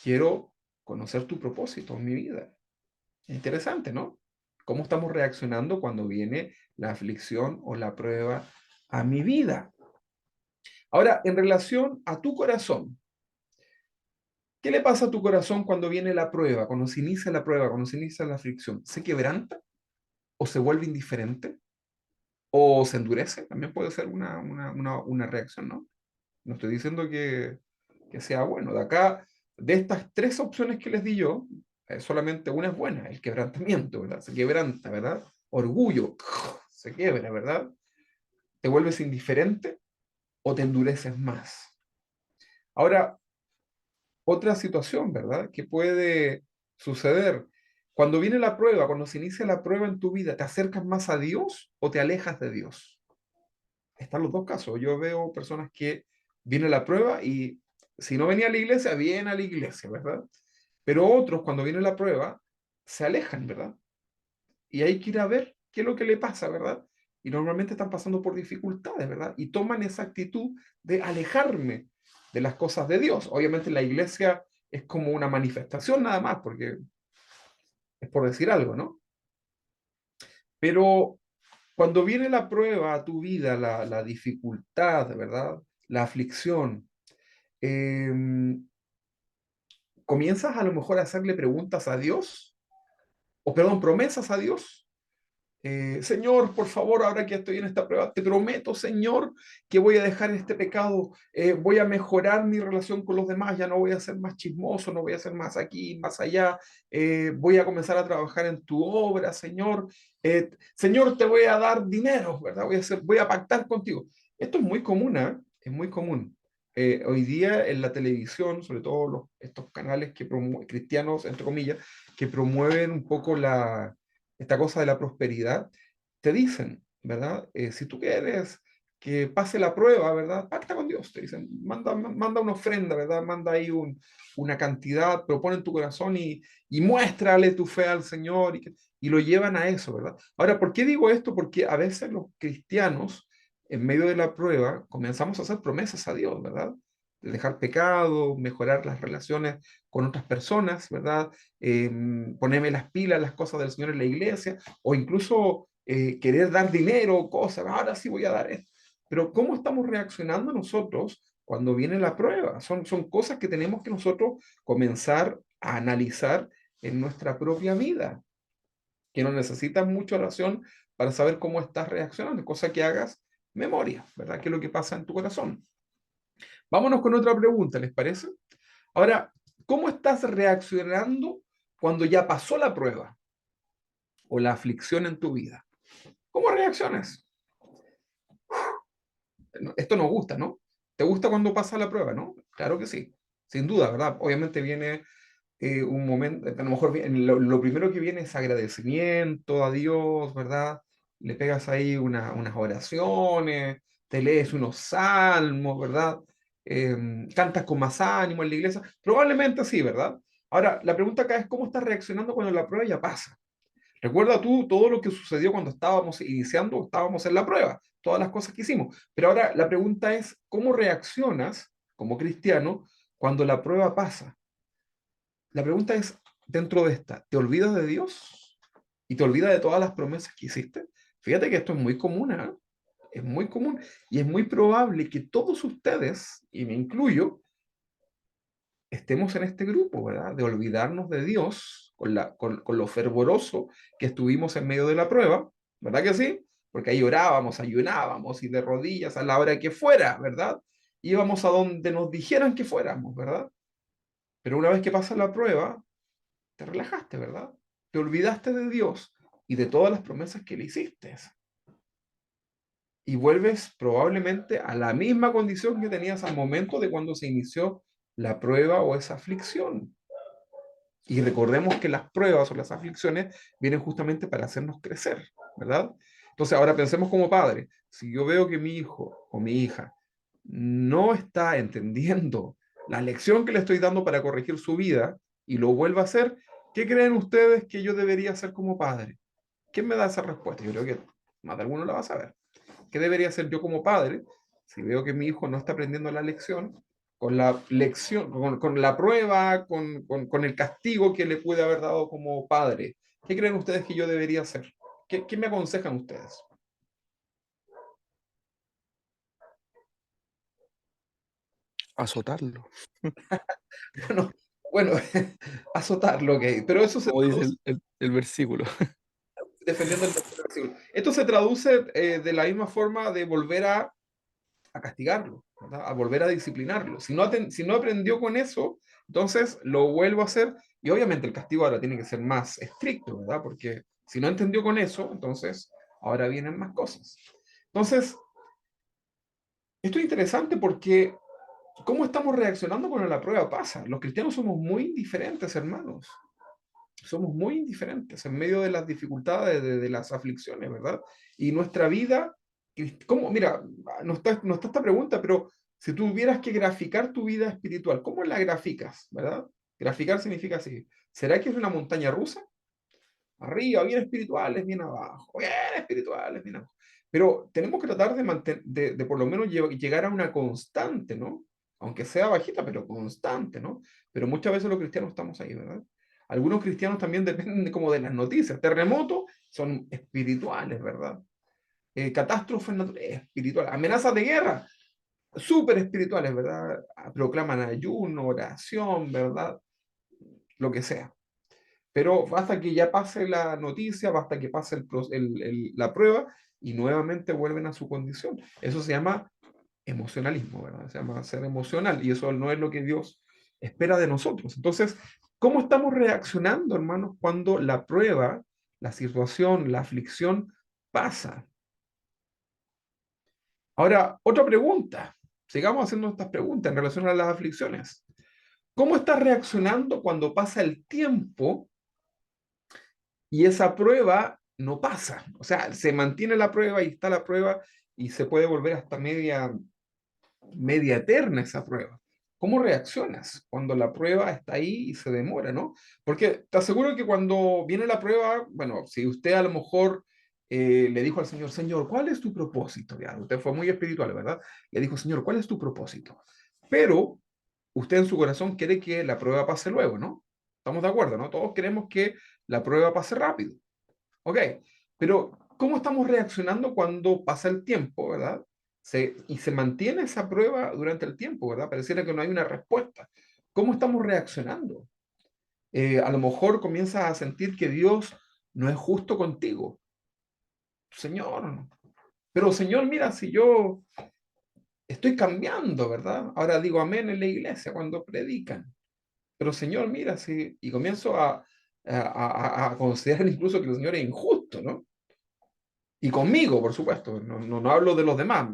quiero conocer tu propósito en mi vida. Es interesante, ¿no? ¿Cómo estamos reaccionando cuando viene la aflicción o la prueba a mi vida? Ahora, en relación a tu corazón, ¿qué le pasa a tu corazón cuando viene la prueba, cuando se inicia la prueba, cuando se inicia la aflicción? ¿Se quebranta o se vuelve indiferente o se endurece? También puede ser una reacción, ¿no? No estoy diciendo que sea bueno. De acá, de estas tres opciones que les di yo, solamente una es buena, el quebrantamiento, ¿verdad? Se quebranta, ¿verdad? Orgullo, se quiebra, ¿verdad? Te vuelves indiferente o te endureces más. Ahora, otra situación, ¿verdad? Que puede suceder. Cuando viene la prueba, cuando se inicia la prueba en tu vida, ¿te acercas más a Dios o te alejas de Dios? Están los dos casos. Yo veo personas que viene la prueba y si no venía a la iglesia, viene a la iglesia, ¿verdad? Pero otros, cuando viene la prueba, se alejan, ¿verdad? Y hay que ir a ver qué es lo que le pasa, ¿verdad? Y normalmente están pasando por dificultades, ¿verdad? Y toman esa actitud de alejarme de las cosas de Dios. Obviamente la iglesia es como una manifestación nada más, porque es por decir algo, ¿no? Pero Cuando viene la prueba a tu vida, la dificultad, ¿verdad? La aflicción, em, comienzas a lo mejor a hacerle preguntas a Dios, o perdón, promesas a Dios. Señor, por favor, ahora que estoy en esta prueba, te prometo, Señor, que voy a dejar este pecado, voy a mejorar mi relación con los demás, ya no voy a ser más chismoso, no voy a ser más aquí, más allá, voy a comenzar a trabajar en tu obra, Señor. Señor, te voy a dar dinero, ¿verdad? Voy a pactar contigo. Esto es muy común, ¿eh? Es muy común. Hoy día en la televisión, sobre todo estos canales cristianos, entre comillas, que promueven un poco esta cosa de la prosperidad, te dicen, ¿verdad? Si tú quieres que pase la prueba, ¿verdad? Pacta con Dios, te dicen, manda una ofrenda, ¿verdad? Manda ahí una cantidad, propone en tu corazón y muéstrale tu fe al Señor y lo llevan a eso, ¿verdad? Ahora, ¿por qué digo esto? Porque a veces los cristianos, en medio de la prueba, comenzamos a hacer promesas a Dios, ¿verdad? De dejar pecado, mejorar las relaciones con otras personas, ¿verdad? Ponerme las pilas, las cosas del Señor en la iglesia, o incluso querer dar dinero, cosas, ahora sí voy a dar esto. Pero ¿cómo estamos reaccionando nosotros cuando viene la prueba? Son cosas que tenemos que nosotros comenzar a analizar en nuestra propia vida, que no necesitas mucha oración para saber cómo estás reaccionando, cosa que hagas memoria, ¿verdad? ¿Qué es lo que pasa en tu corazón? Vámonos con otra pregunta, ¿les parece? Ahora, ¿cómo estás reaccionando cuando ya pasó la prueba o la aflicción en tu vida? ¿Cómo reaccionas? Esto nos gusta, ¿no? ¿Te gusta cuando pasa la prueba, no? Claro que sí, sin duda, ¿verdad? Obviamente viene un momento, a lo mejor lo primero que viene es agradecimiento a Dios, ¿verdad? Le pegas ahí unas oraciones, te lees unos salmos, ¿verdad? Cantas con más ánimo en la iglesia, probablemente sí, ¿verdad? Ahora, la pregunta acá es cómo estás reaccionando cuando la prueba ya pasa. Recuerda tú todo lo que sucedió cuando estábamos iniciando, estábamos en la prueba, todas las cosas que hicimos. Pero ahora la pregunta es, ¿cómo reaccionas como cristiano cuando la prueba pasa? La pregunta es, dentro de esta, ¿te olvidas de Dios? ¿Y te olvidas de todas las promesas que hiciste? Fíjate que esto es muy común, ¿eh? Es muy común y es muy probable que todos ustedes, y me incluyo, estemos en este grupo, ¿verdad? De olvidarnos de Dios con lo fervoroso que estuvimos en medio de la prueba, ¿verdad que sí? Porque ahí orábamos, ayunábamos y de rodillas a la hora que fuera, ¿verdad? Íbamos a donde nos dijeran que fuéramos, ¿verdad? Pero una vez que pasa la prueba, te relajaste, ¿verdad? Te olvidaste de Dios y de todas las promesas que le hiciste. Y vuelves probablemente a la misma condición que tenías al momento de cuando se inició la prueba o esa aflicción. Y recordemos que las pruebas o las aflicciones vienen justamente para hacernos crecer, ¿verdad? Entonces, ahora pensemos como padre. Si yo veo que mi hijo o mi hija no está entendiendo la lección que le estoy dando para corregir su vida y lo vuelve a hacer, ¿qué creen ustedes que yo debería hacer como padre? ¿Quién me da esa respuesta? Yo creo que más de alguno la va a saber. ¿Qué debería hacer yo como padre si veo que mi hijo no está aprendiendo la lección? Con la lección, con la prueba, con el castigo que le pude haber dado como padre. ¿Qué creen ustedes que yo debería hacer? ¿Qué me aconsejan ustedes? Azotarlo, Bueno, bueno, azotarlo, ok, pero eso se como dice traduce el versículo. defendiendo el tercer versículo. Esto se traduce de la misma forma de volver a castigarlo, ¿verdad? A volver a disciplinarlo. Si no aprendió con eso, entonces lo vuelvo a hacer y obviamente el castigo ahora tiene que ser más estricto, ¿verdad? Porque si no entendió con eso, entonces ahora vienen más cosas. Entonces, esto es interesante porque ¿cómo estamos reaccionando cuando la prueba pasa? Los cristianos somos muy indiferentes, hermanos. Somos muy indiferentes en medio de las dificultades, de las aflicciones, ¿verdad? Y nuestra vida, ¿cómo? Mira, no está esta pregunta, pero si tú tuvieras que graficar tu vida espiritual, ¿cómo la graficas, verdad? Graficar significa así. ¿Será que es una montaña rusa? Arriba, bien espirituales, bien abajo, bien espirituales, bien abajo. Pero tenemos que tratar de por lo menos llegar a una constante, ¿no? Aunque sea bajita, pero constante, ¿no? Pero muchas veces los cristianos estamos ahí, ¿verdad? Algunos cristianos también dependen como de las noticias. Terremotos son espirituales, ¿verdad? catástrofes naturales, espirituales, amenazas de guerra, súper espirituales, ¿verdad? Proclaman ayuno, oración, ¿verdad? Lo que sea. Pero basta que ya pase la noticia, basta que pase la prueba y nuevamente vuelven a su condición. Eso se llama emocionalismo, ¿verdad? Se llama ser emocional y eso no es lo que Dios espera de nosotros. Entonces, ¿cómo estamos reaccionando, hermanos, cuando la prueba, la situación, la aflicción pasa? Ahora, otra pregunta. Sigamos haciendo estas preguntas en relación a las aflicciones. ¿Cómo estás reaccionando cuando pasa el tiempo y esa prueba no pasa? O sea, se mantiene la prueba y está la prueba y se puede volver hasta media eterna esa prueba. ¿Cómo reaccionas cuando la prueba está ahí y se demora, no? Porque te aseguro que cuando viene la prueba, bueno, si usted a lo mejor le dijo al Señor, Señor, ¿cuál es tu propósito? Ya, usted fue muy espiritual, ¿verdad? Le dijo, Señor, ¿cuál es tu propósito? Pero usted en su corazón quiere que la prueba pase luego, ¿no? Estamos de acuerdo, ¿no? Todos queremos que la prueba pase rápido. Ok, pero ¿cómo estamos reaccionando cuando pasa el tiempo, ¿verdad? Y se mantiene esa prueba durante el tiempo, ¿verdad? Pareciera que no hay una respuesta. ¿Cómo estamos reaccionando? A lo mejor comienzas a sentir que Dios no es justo contigo. Señor, pero Señor, mira, si yo estoy cambiando, ¿verdad? Ahora digo amén en la iglesia cuando predican. Pero Señor, mira, si... Y comienzo a considerar incluso que el Señor es injusto, ¿no? Y conmigo, por supuesto, no hablo de los demás,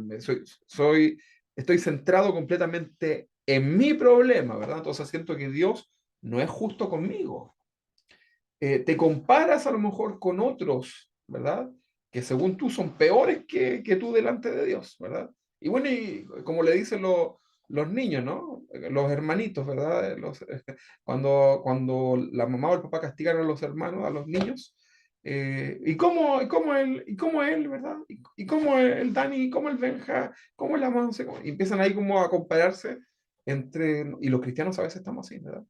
estoy centrado completamente en mi problema, ¿verdad? Entonces siento que Dios no es justo conmigo. Te comparas a lo mejor con otros, ¿verdad? Que según tú son peores que tú delante de Dios, ¿verdad? Y bueno, y como le dicen los niños, ¿no? Los hermanitos, ¿verdad? Cuando la mamá o el papá castigan a los hermanos, a los niños, y cómo él, ¿verdad? Y cómo el Dani, cómo el Benja, cómo el Amance, y empiezan ahí como a compararse y los cristianos a veces estamos así, ¿verdad?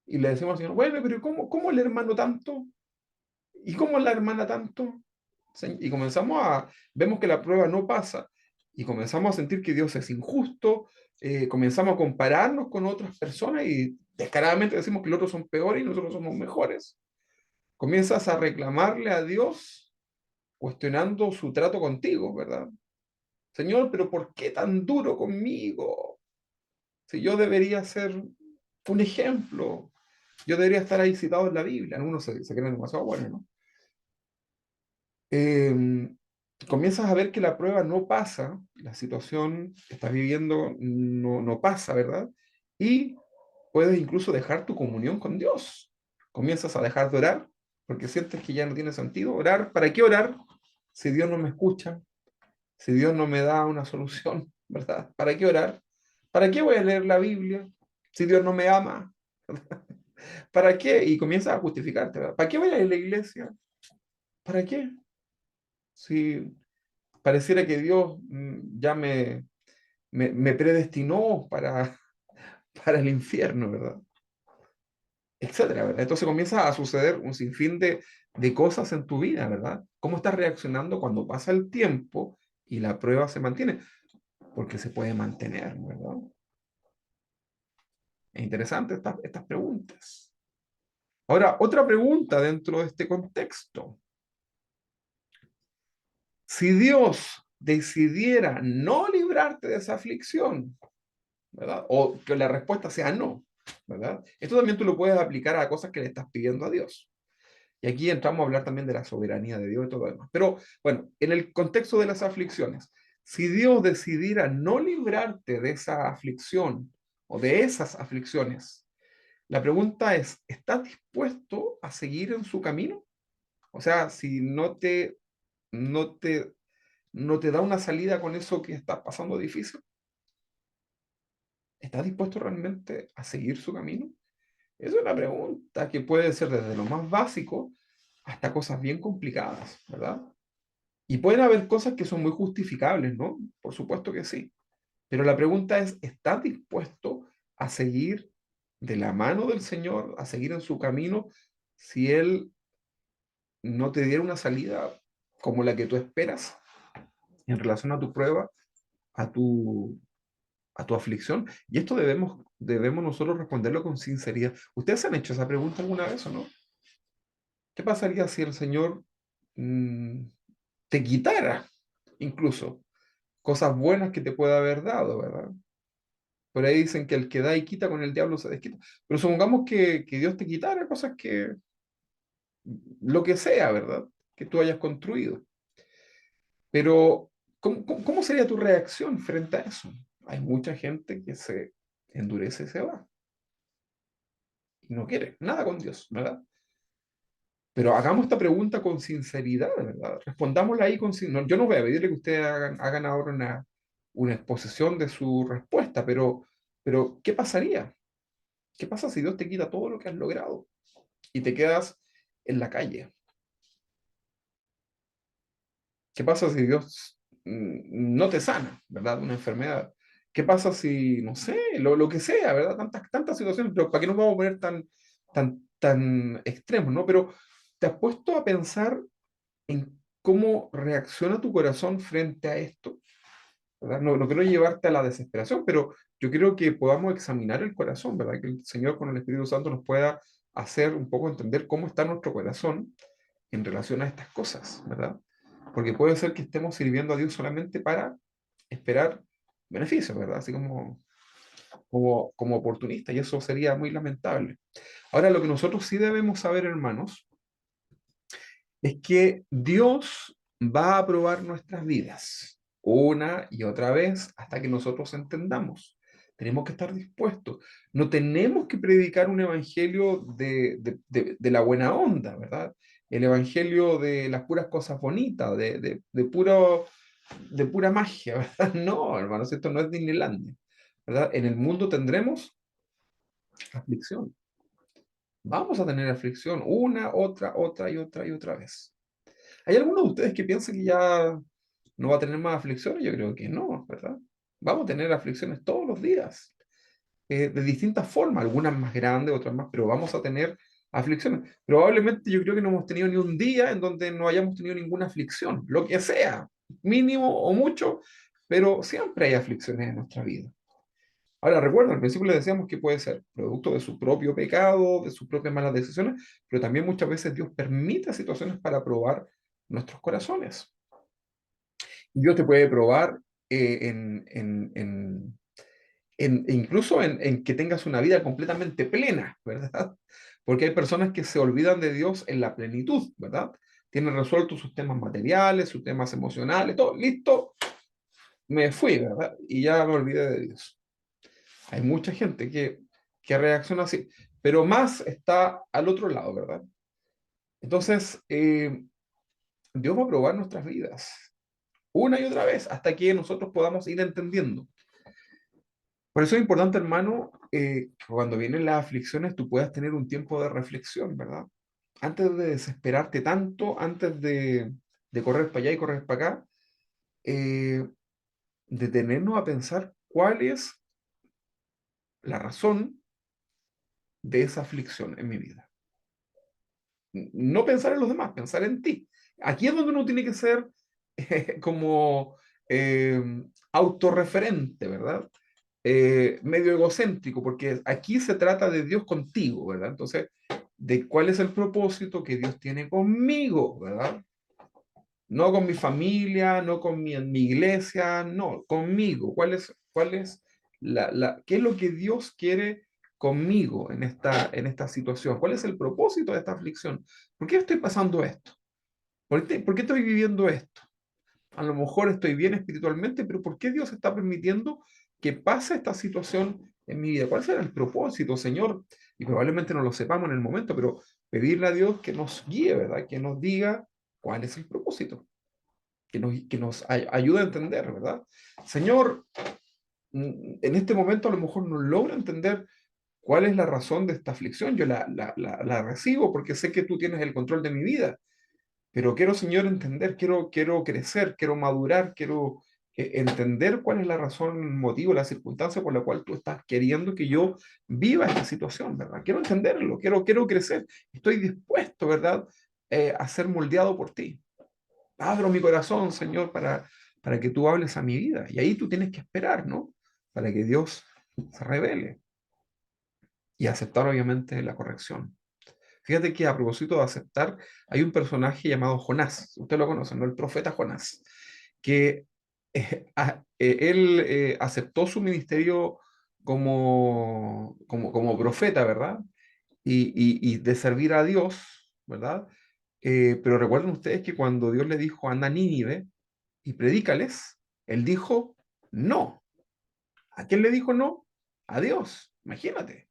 Y le decimos al Señor, bueno, pero ¿cómo el hermano tanto? ¿Y cómo la hermana tanto? Y vemos que la prueba no pasa y comenzamos a sentir que Dios es injusto, comenzamos a compararnos con otras personas y descaradamente decimos que los otros son peores y nosotros somos mejores. Comienzas a reclamarle a Dios cuestionando su trato contigo, ¿verdad? Señor, pero ¿por qué tan duro conmigo? Si yo debería ser un ejemplo, yo debería estar ahí citado en la Biblia. Algunos se creen demasiado buenos, ¿no? Eh, Comienzas a ver que la prueba no pasa, la situación que estás viviendo no pasa, ¿verdad? Y puedes incluso dejar tu comunión con Dios. Comienzas a dejar de orar porque sientes que ya no tiene sentido orar. ¿Para qué orar si Dios no me escucha? Si Dios no me da una solución, ¿verdad? ¿Para qué orar? ¿Para qué voy a leer la Biblia si Dios no me ama? ¿Para qué? Y comienzas a justificarte, ¿verdad? ¿Para qué voy a ir a la iglesia? ¿Para qué? Si pareciera que Dios ya me predestinó para el infierno, ¿verdad? Etcétera, ¿verdad? Entonces comienza a suceder un sinfín de cosas en tu vida, ¿verdad? ¿Cómo estás reaccionando cuando pasa el tiempo y la prueba se mantiene? Porque se puede mantener, ¿verdad? Es interesante estas preguntas. Ahora, otra pregunta dentro de este contexto. Si Dios decidiera no librarte de esa aflicción, ¿verdad? O que la respuesta sea no, ¿verdad? Esto también tú lo puedes aplicar a cosas que le estás pidiendo a Dios. Y aquí entramos a hablar también de la soberanía de Dios y todo lo demás. Pero bueno, en el contexto de las aflicciones, si Dios decidiera no librarte de esa aflicción o de esas aflicciones, la pregunta es, ¿estás dispuesto a seguir en su camino? O sea, si no te, no te da una salida con eso que estás pasando difícil, ¿estás dispuesto realmente a seguir su camino? Es una pregunta que puede ser desde lo más básico hasta cosas bien complicadas, ¿verdad? Y pueden haber cosas que son muy justificables, ¿no? Por supuesto que sí. Pero la pregunta es, ¿estás dispuesto a seguir de la mano del Señor, a seguir en su camino, si Él no te diera una salida como la que tú esperas? en relación a tu prueba, a tu aflicción. Y esto debemos nosotros responderlo con sinceridad. ¿Ustedes se han hecho esa pregunta alguna vez o no? ¿Qué pasaría si el Señor mm, te quitara incluso cosas buenas que te pueda haber dado, ¿verdad? Por ahí dicen que el que da y quita con el diablo se desquita. Pero supongamos que Dios te quitara cosas que, lo que sea, ¿verdad? Que tú hayas construido. Pero, ¿cómo sería tu reacción frente a eso? Hay mucha gente que se endurece y se va. Y no quiere nada con Dios, ¿verdad? Pero hagamos esta pregunta con sinceridad, ¿verdad? Respondámosla ahí con sinceridad. Yo no voy a pedirle que ustedes hagan ahora una exposición de su respuesta, pero ¿qué pasaría? ¿Qué pasa si Dios te quita todo lo que has logrado y te quedas en la calle? ¿Qué pasa si Dios no te sana, ¿verdad? Una enfermedad. ¿Qué pasa si, no sé, lo que sea, ¿verdad? Tantas situaciones, pero ¿para qué nos vamos a poner tan extremos, ¿no? Pero te has puesto a pensar en cómo reacciona tu corazón frente a esto, ¿verdad? No quiero llevarte a la desesperación, pero yo quiero que podamos examinar el corazón, ¿verdad? Que el Señor con el Espíritu Santo nos pueda hacer un poco entender cómo está nuestro corazón en relación a estas cosas, ¿verdad? Porque puede ser que estemos sirviendo a Dios solamente para esperar beneficios, ¿verdad? Así como oportunistas, y eso sería muy lamentable. Ahora, lo que nosotros sí debemos saber, hermanos, es que Dios va a probar nuestras vidas una y otra vez hasta que nosotros entendamos. Tenemos que estar dispuestos. No tenemos que predicar un evangelio de la buena onda, ¿verdad? El evangelio de las puras cosas bonitas, de pura magia, ¿verdad? No, hermanos, esto no es Disneylandia, ¿verdad? En el mundo tendremos aflicción. Vamos a tener aflicción una, otra y otra y otra vez. ¿Hay alguno de ustedes que piensa que ya no va a tener más aflicciones? Yo creo que no, ¿verdad? Vamos a tener aflicciones todos los días, de distintas formas, algunas más grandes, otras más, pero vamos a tener aflicciones. Probablemente yo creo que no hemos tenido ni un día en donde no hayamos tenido ninguna aflicción, lo que sea, mínimo o mucho, pero siempre hay aflicciones en nuestra vida. Ahora, recuerda, al principio le decíamos que puede ser producto de su propio pecado, de sus propias malas decisiones, pero también muchas veces Dios permite situaciones para probar nuestros corazones. Y Dios te puede probar incluso en que tengas una vida completamente plena, ¿verdad? Porque hay personas que se olvidan de Dios en la plenitud, ¿verdad? Tienen resueltos sus temas materiales, sus temas emocionales, todo, listo, me fui, ¿verdad? Y ya me olvidé de Dios. Hay mucha gente que reacciona así, pero más está al otro lado, ¿verdad? Entonces, Dios va a probar nuestras vidas una y otra vez hasta que nosotros podamos ir entendiendo. Por eso es importante, hermano, que cuando vienen las aflicciones tú puedas tener un tiempo de reflexión, ¿verdad? Antes de desesperarte tanto, antes de correr para allá y correr para acá, eh, detenernos a pensar cuál es la razón de esa aflicción en mi vida. No pensar en los demás, pensar en ti. Aquí es donde uno tiene que ser como eh, autorreferente, ¿verdad? Medio egocéntrico, porque aquí se trata de Dios contigo, ¿verdad? Entonces, de cuál es el propósito que Dios tiene conmigo, ¿verdad? No con mi familia, no con mi iglesia, no, conmigo. ¿Cuál es qué es lo que Dios quiere conmigo en esta situación? ¿Cuál es el propósito de esta aflicción? ¿Por qué estoy pasando esto? ¿Por qué estoy viviendo esto? A lo mejor estoy bien espiritualmente, pero ¿por qué Dios está permitiendo que pase esta situación en mi vida? ¿Cuál será el propósito, Señor? Y probablemente no lo sepamos en el momento, pero pedirle a Dios que nos guíe, ¿verdad? Que nos diga cuál es el propósito, que nos ayude a entender, ¿verdad? Señor, en este momento a lo mejor no logro entender cuál es la razón de esta aflicción. Yo la recibo porque sé que tú tienes el control de mi vida, pero quiero, Señor, entender, quiero crecer, quiero madurar, quiero entender cuál es la razón, el motivo, la circunstancia por la cual tú estás queriendo que yo viva esta situación, ¿verdad? Quiero entenderlo, quiero crecer. Estoy dispuesto, ¿verdad? A ser moldeado por ti. Abro mi corazón, Señor, para que tú hables a mi vida. Y ahí tú tienes que esperar, ¿no? Para que Dios se revele y aceptar obviamente la corrección. Fíjate que a propósito de aceptar, hay un personaje llamado Jonás, usted lo conoce, ¿no? El profeta Jonás, que él aceptó su ministerio como profeta, ¿verdad? Y de servir a Dios, ¿verdad? Pero recuerden ustedes que cuando Dios le dijo, anda a Nínive y predícales, él dijo no. ¿A quién le dijo no? A Dios, imagínate.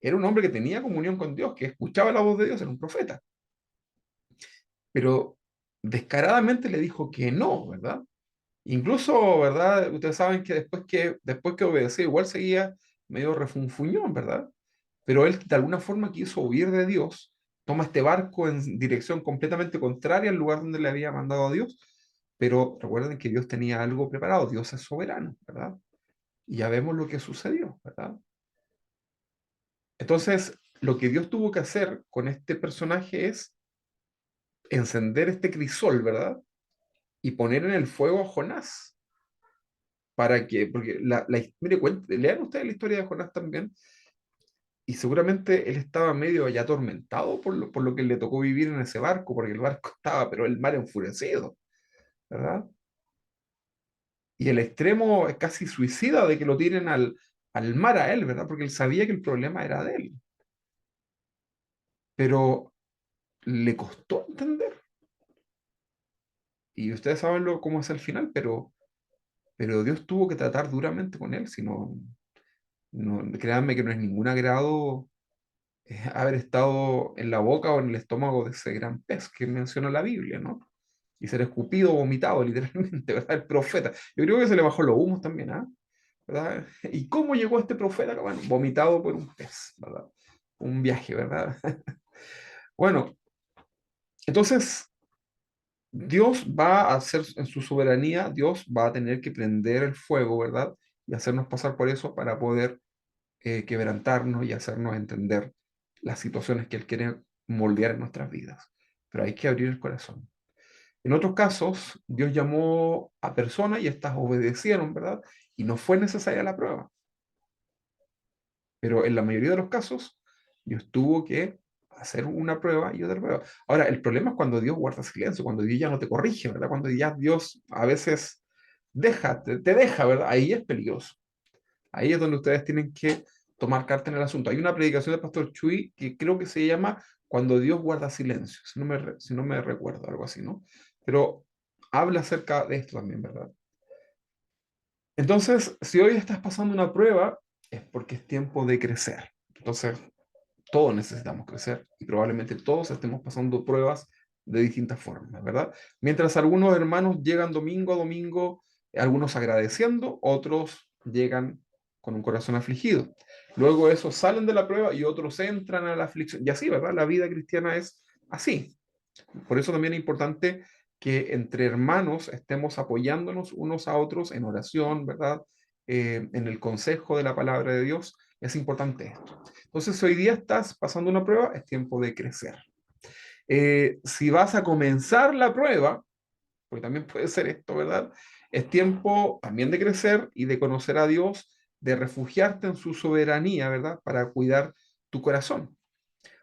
Era un hombre que tenía comunión con Dios, que escuchaba la voz de Dios, era un profeta. Pero descaradamente le dijo que no, ¿verdad? Incluso, ¿verdad? Ustedes saben que después que obedeció, igual seguía medio refunfuñón, ¿verdad? Pero él de alguna forma quiso huir de Dios, toma este barco en dirección completamente contraria al lugar donde le había mandado a Dios, pero recuerden que Dios tenía algo preparado, Dios es soberano, ¿verdad? Y ya vemos lo que sucedió, ¿verdad? Entonces, lo que Dios tuvo que hacer con este personaje es encender este crisol, ¿verdad? Y poner en el fuego a Jonás. Para que, porque mire, lean ustedes la historia de Jonás también, y seguramente él estaba medio ya atormentado por lo que le tocó vivir en ese barco, porque el barco estaba, pero el mar enfurecido, ¿verdad? Y el extremo es casi suicida de que lo tiren al mar a él, ¿verdad? Porque él sabía que el problema era de él, pero le costó entender. Y ustedes saben cómo es el final, pero Dios tuvo que tratar duramente con él, si no, créanme que no es ningún agrado haber estado en la boca o en el estómago de ese gran pez que menciona la Biblia, ¿no? Y ser escupido o vomitado, literalmente, ¿verdad? El profeta. Yo creo que se le bajó los humos también, ¿ah? ¿Verdad? ¿Y cómo llegó este profeta? Bueno, vomitado por un pez, ¿verdad? Un viaje, ¿verdad? Bueno, entonces Dios va a hacer en su soberanía, Dios va a tener que prender el fuego, ¿verdad? Y hacernos pasar por eso para poder quebrantarnos y hacernos entender las situaciones que Él quiere moldear en nuestras vidas. Pero hay que abrir el corazón. En otros casos, Dios llamó a personas y estas obedecieron, ¿verdad? Y no fue necesaria la prueba. Pero en la mayoría de los casos, Dios tuvo que hacer una prueba y otra prueba. Ahora, el problema es cuando Dios guarda silencio, cuando Dios ya no te corrige, ¿verdad? Cuando ya Dios a veces te deja, ¿verdad? Ahí es peligroso. Ahí es donde ustedes tienen que tomar carta en el asunto. Hay una predicación del pastor Chuy que creo que se llama Cuando Dios guarda silencio, si no me recuerdo, algo así, ¿no? Pero habla acerca de esto también, ¿verdad? Entonces, si hoy estás pasando una prueba, es porque es tiempo de crecer. Entonces, todos necesitamos crecer y probablemente todos estemos pasando pruebas de distintas formas, ¿verdad? Mientras algunos hermanos llegan domingo a domingo, algunos agradeciendo, otros llegan con un corazón afligido. Luego esos salen de la prueba y otros entran a la aflicción. Y así, ¿verdad? La vida cristiana es así. Por eso también es importante que entre hermanos estemos apoyándonos unos a otros en oración, ¿verdad? En el consejo de la palabra de Dios. Es importante esto. Entonces, si hoy día estás pasando una prueba, es tiempo de crecer. Si vas a comenzar la prueba, porque también puede ser esto, ¿verdad? Es tiempo también de crecer y de conocer a Dios, de refugiarte en su soberanía, ¿verdad? Para cuidar tu corazón.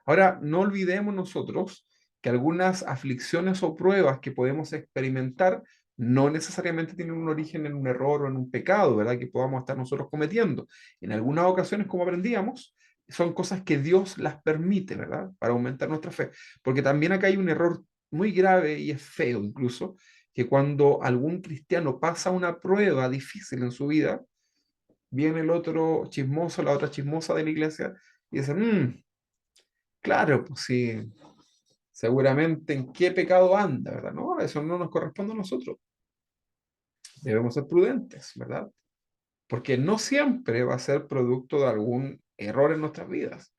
Ahora, no olvidemos nosotros que algunas aflicciones o pruebas que podemos experimentar no necesariamente tienen un origen en un error o en un pecado, ¿verdad? Que podamos estar nosotros cometiendo. En algunas ocasiones, como aprendíamos, son cosas que Dios las permite, ¿verdad? Para aumentar nuestra fe. Porque también acá hay un error muy grave y es feo incluso, que cuando algún cristiano pasa una prueba difícil en su vida, viene el otro chismoso, la otra chismosa de la iglesia y dice, claro, pues sí, seguramente en qué pecado anda, ¿verdad? No, eso no nos corresponde a nosotros. Debemos ser prudentes, ¿verdad? Porque no siempre va a ser producto de algún error en nuestras vidas.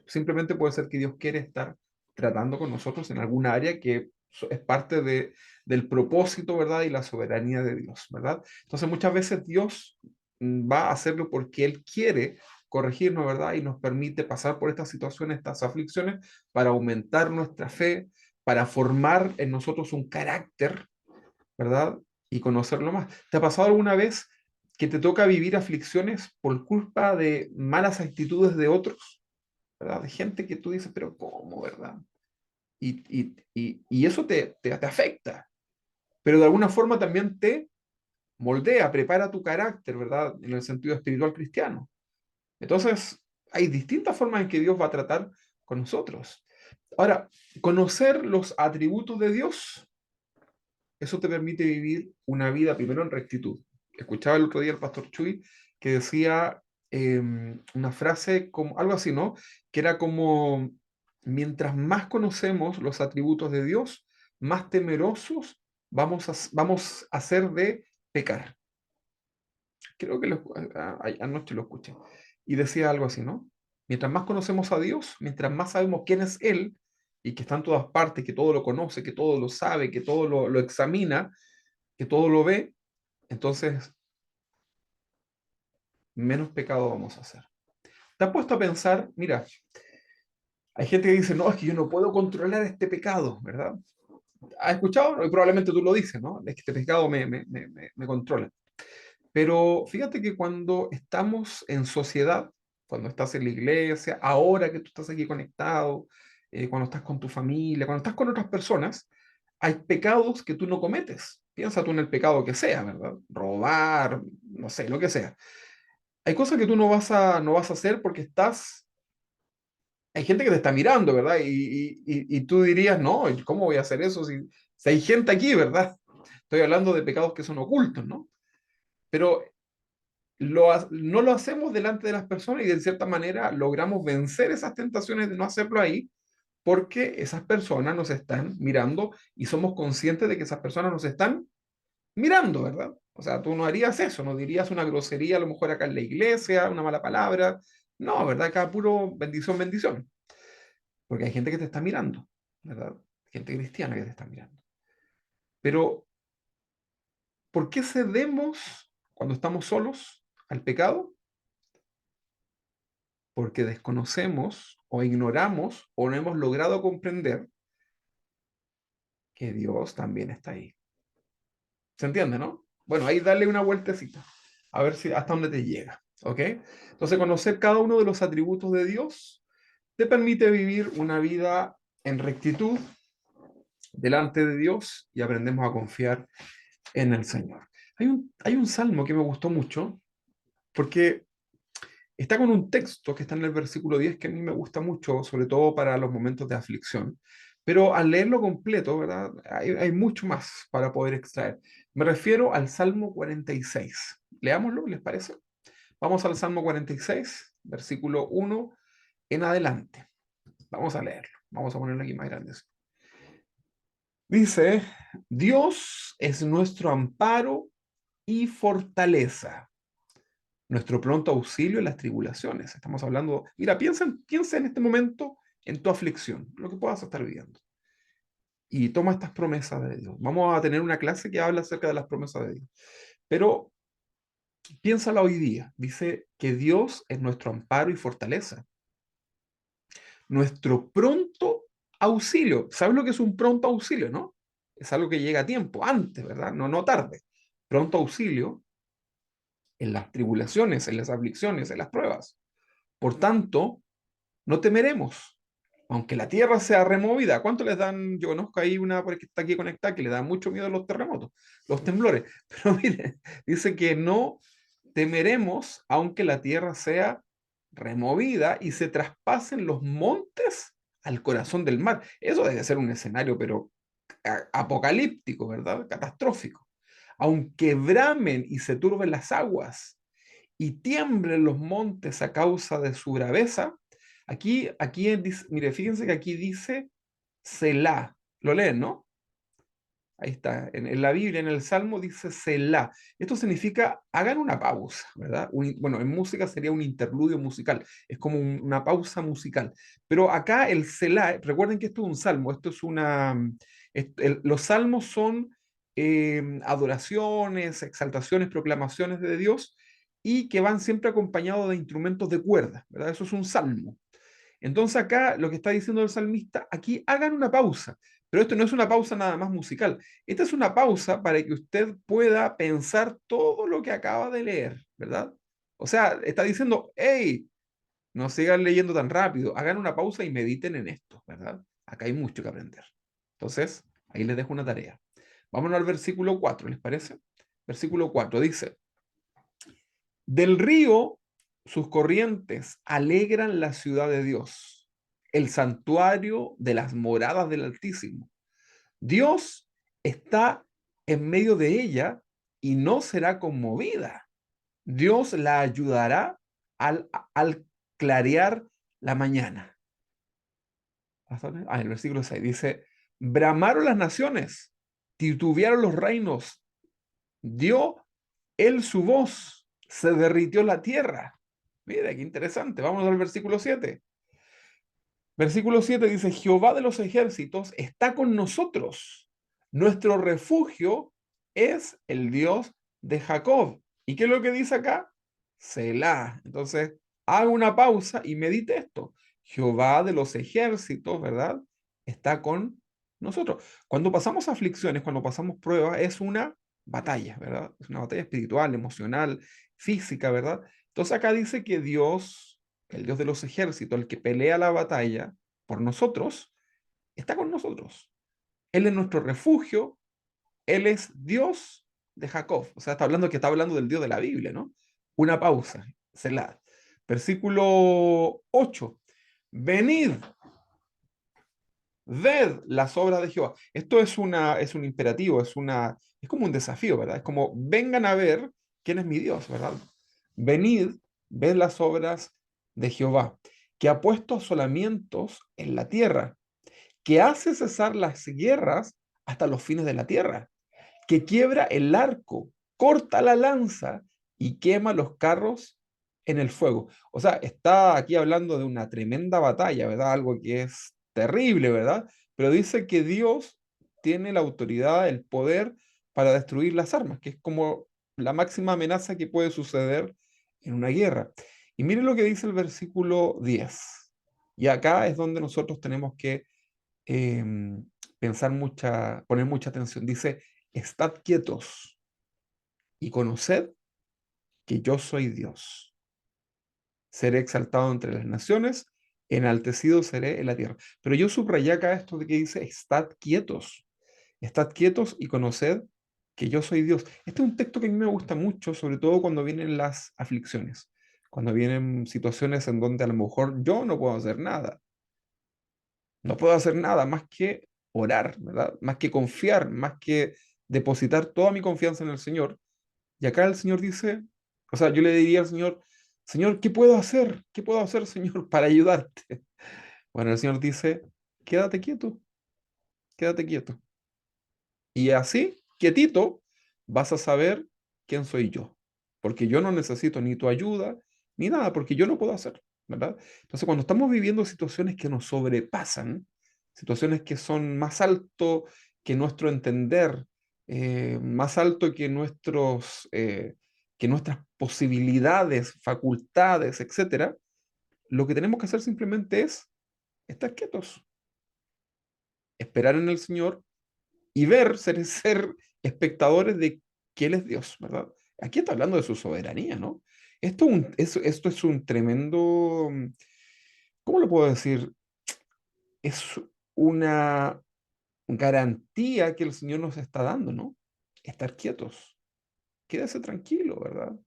Simplemente puede ser que Dios quiere estar tratando con nosotros en alguna área que es parte del propósito, ¿verdad? Y la soberanía de Dios, ¿verdad? Entonces muchas veces Dios va a hacerlo porque Él quiere corregirnos, ¿verdad? Y nos permite pasar por estas situaciones, estas aflicciones, para aumentar nuestra fe, para formar en nosotros un carácter, ¿verdad? y conocerlo más. ¿Te ha pasado alguna vez que te toca vivir aflicciones por culpa de malas actitudes de otros? ¿Verdad? De gente que tú dices, pero ¿cómo, verdad? Y eso te afecta, pero de alguna forma también te moldea, prepara tu carácter, ¿verdad? En el sentido espiritual cristiano. Entonces, hay distintas formas en que Dios va a tratar con nosotros. Ahora, conocer los atributos de Dios, eso te permite vivir una vida primero en rectitud. Escuchaba el otro día el pastor Chuy que decía una frase como algo así, ¿no? Que era como, mientras más conocemos los atributos de Dios, más temerosos vamos a ser de pecar. Creo que anoche lo escuché. Y decía algo así, ¿no? Mientras más conocemos a Dios, mientras más sabemos quién es Él y que está en todas partes, que todo lo conoce, que todo lo sabe, que todo lo examina, que todo lo ve, entonces menos pecado vamos a hacer. ¿Te has puesto a pensar? Mira, hay gente que dice, no, es que yo no puedo controlar este pecado, ¿verdad? ¿Has escuchado? Y probablemente tú lo dices, ¿no? Es que este pecado me controla. Pero fíjate que cuando estamos en sociedad, cuando estás en la iglesia, ahora que tú estás aquí conectado, cuando estás con tu familia, cuando estás con otras personas, hay pecados que tú no cometes. Piensa tú en el pecado que sea, ¿verdad? Robar, no sé, lo que sea. Hay cosas que tú no vas a hacer porque hay gente que te está mirando, ¿verdad? Y tú dirías, no, ¿cómo voy a hacer eso si hay gente aquí, ¿verdad? Estoy hablando de pecados que son ocultos, ¿no? Pero no lo hacemos delante de las personas y de cierta manera logramos vencer esas tentaciones de no hacerlo ahí porque esas personas nos están mirando y somos conscientes de que esas personas nos están mirando, ¿verdad? O sea, tú no harías eso, no dirías una grosería a lo mejor acá en la iglesia, una mala palabra. No, ¿verdad? Acá puro bendición, bendición. Porque hay gente que te está mirando, ¿verdad? Gente cristiana que te está mirando. Pero, ¿por qué cedemos cuando estamos solos al pecado? Porque desconocemos o ignoramos o no hemos logrado comprender que Dios también está ahí. ¿Se entiende, no? Bueno, ahí dale una vueltecita, a ver si hasta dónde te llega, ¿ok? Entonces, conocer cada uno de los atributos de Dios te permite vivir una vida en rectitud delante de Dios y aprendemos a confiar en el Señor. Hay un salmo que me gustó mucho porque está con un texto que está en el versículo 10 que a mí me gusta mucho, sobre todo para los momentos de aflicción. Pero al leerlo completo, ¿verdad? Hay mucho más para poder extraer. Me refiero al Salmo 46. Leámoslo, ¿les parece? Vamos al Salmo 46, versículo 1 en adelante. Vamos a leerlo. Vamos a ponerlo aquí más grande. Dice, Dios es nuestro amparo y fortaleza, nuestro pronto auxilio en las tribulaciones. Estamos hablando, mira, piensa en este momento en tu aflicción, lo que puedas estar viviendo. Y toma estas promesas de Dios. Vamos a tener una clase que habla acerca de las promesas de Dios. Pero piénsala hoy día. Dice que Dios es nuestro amparo y fortaleza. Nuestro pronto auxilio. ¿Sabes lo que es un pronto auxilio, no? Es algo que llega a tiempo, antes, ¿verdad? No tarde. Pronto auxilio en las tribulaciones, en las aflicciones, en las pruebas. Por tanto, no temeremos, aunque la tierra sea removida. ¿Cuánto les dan? Yo conozco ahí una porque está aquí conectada que le da mucho miedo a los terremotos, los temblores. Pero mire, dice que no temeremos aunque la tierra sea removida y se traspasen los montes al corazón del mar. Eso debe ser un escenario, pero apocalíptico, ¿verdad? Catastrófico. Aunque bramen y se turben las aguas y tiemblen los montes a causa de su braveza. Aquí dice, mire, fíjense que aquí dice Selah. Lo leen, ¿no? Ahí está. En la Biblia, en el Salmo, dice Selah. Esto significa hagan una pausa, ¿verdad? Bueno, en música sería un interludio musical. Es como una pausa musical. Pero acá el Selah, recuerden que esto es un salmo, esto es los salmos son adoraciones, exaltaciones, proclamaciones de Dios y que van siempre acompañados de instrumentos de cuerda, ¿verdad? Eso es un salmo. Entonces acá lo que está diciendo el salmista, aquí hagan una pausa, Pero esto no es una pausa nada más musical. Esta es una pausa para que usted pueda pensar todo lo que acaba de leer, ¿verdad? O sea, está diciendo, hey, no sigan leyendo tan rápido, hagan una pausa y mediten en esto, ¿verdad? Acá hay mucho que aprender. Entonces, ahí les dejo una tarea. Vámonos al versículo 4, ¿les parece? Versículo 4 dice, del río sus corrientes alegran la ciudad de Dios, el santuario de las moradas del Altísimo. Dios está en medio de ella y no será conmovida. Dios la ayudará al clarear la mañana. El versículo 6 dice, bramaron las naciones, titubearon los reinos, dio él su voz, se derritió la tierra. Mira, qué interesante. Vamos al versículo 7. Versículo 7 dice, Jehová de los ejércitos está con nosotros. Nuestro refugio es el Dios de Jacob. ¿Y qué es lo que dice acá? Selah. Entonces, haga una pausa y medite esto. Jehová de los ejércitos, ¿verdad? Está con nosotros. Cuando pasamos aflicciones, cuando pasamos pruebas, es una batalla, ¿verdad? Es una batalla espiritual, emocional, física, ¿verdad? Entonces acá dice que Dios, el Dios de los ejércitos, el que pelea la batalla por nosotros, está con nosotros. Él es nuestro refugio, Él es Dios de Jacob. O sea, está hablando del Dios de la Biblia, ¿no? Una pausa, Selah. Versículo 8. Venid, ved las obras de Jehová. Esto es un imperativo, es como un desafío, ¿verdad? Es como, vengan a ver quién es mi Dios, ¿verdad? Venid, ved las obras de Jehová, que ha puesto asolamientos en la tierra, que hace cesar las guerras hasta los fines de la tierra, que quiebra el arco, corta la lanza y quema los carros en el fuego. O sea, está aquí hablando de una tremenda batalla, ¿verdad? Algo que es terrible, ¿verdad? Pero dice que Dios tiene la autoridad, el poder para destruir las armas, que es como la máxima amenaza que puede suceder en una guerra. Y miren lo que dice el versículo 10. Y acá es donde nosotros tenemos que eh, poner mucha atención. Dice, estad quietos y conoced que yo soy Dios. Seré exaltado entre las naciones, enaltecido seré en la tierra. Pero yo subrayé acá esto de que dice, estad quietos y conoced que yo soy Dios. Este es un texto que a mí me gusta mucho, sobre todo cuando vienen las aflicciones, cuando vienen situaciones en donde a lo mejor yo no puedo hacer nada. No puedo hacer nada más que orar, ¿verdad? Más que confiar, más que depositar toda mi confianza en el Señor. Y acá el Señor dice, o sea, yo le diría al Señor, Señor, ¿qué puedo hacer? ¿Qué puedo hacer, Señor, para ayudarte? Bueno, el Señor dice, quédate quieto, quédate quieto. Y así, quietito, vas a saber quién soy yo. Porque yo no necesito ni tu ayuda, ni nada, porque yo lo puedo hacer, ¿verdad? Entonces, cuando estamos viviendo situaciones que nos sobrepasan, situaciones que son más alto que nuestro entender, más alto que nuestras posibilidades, facultades, etcétera, lo que tenemos que hacer simplemente es estar quietos, esperar en el Señor y ver, ser espectadores de que Él es Dios, ¿verdad? Aquí está hablando de su soberanía, ¿no? Esto es un tremendo, ¿cómo lo puedo decir? Es una garantía que el Señor nos está dando, ¿no? Estar quietos, quédese tranquilo, ¿verdad?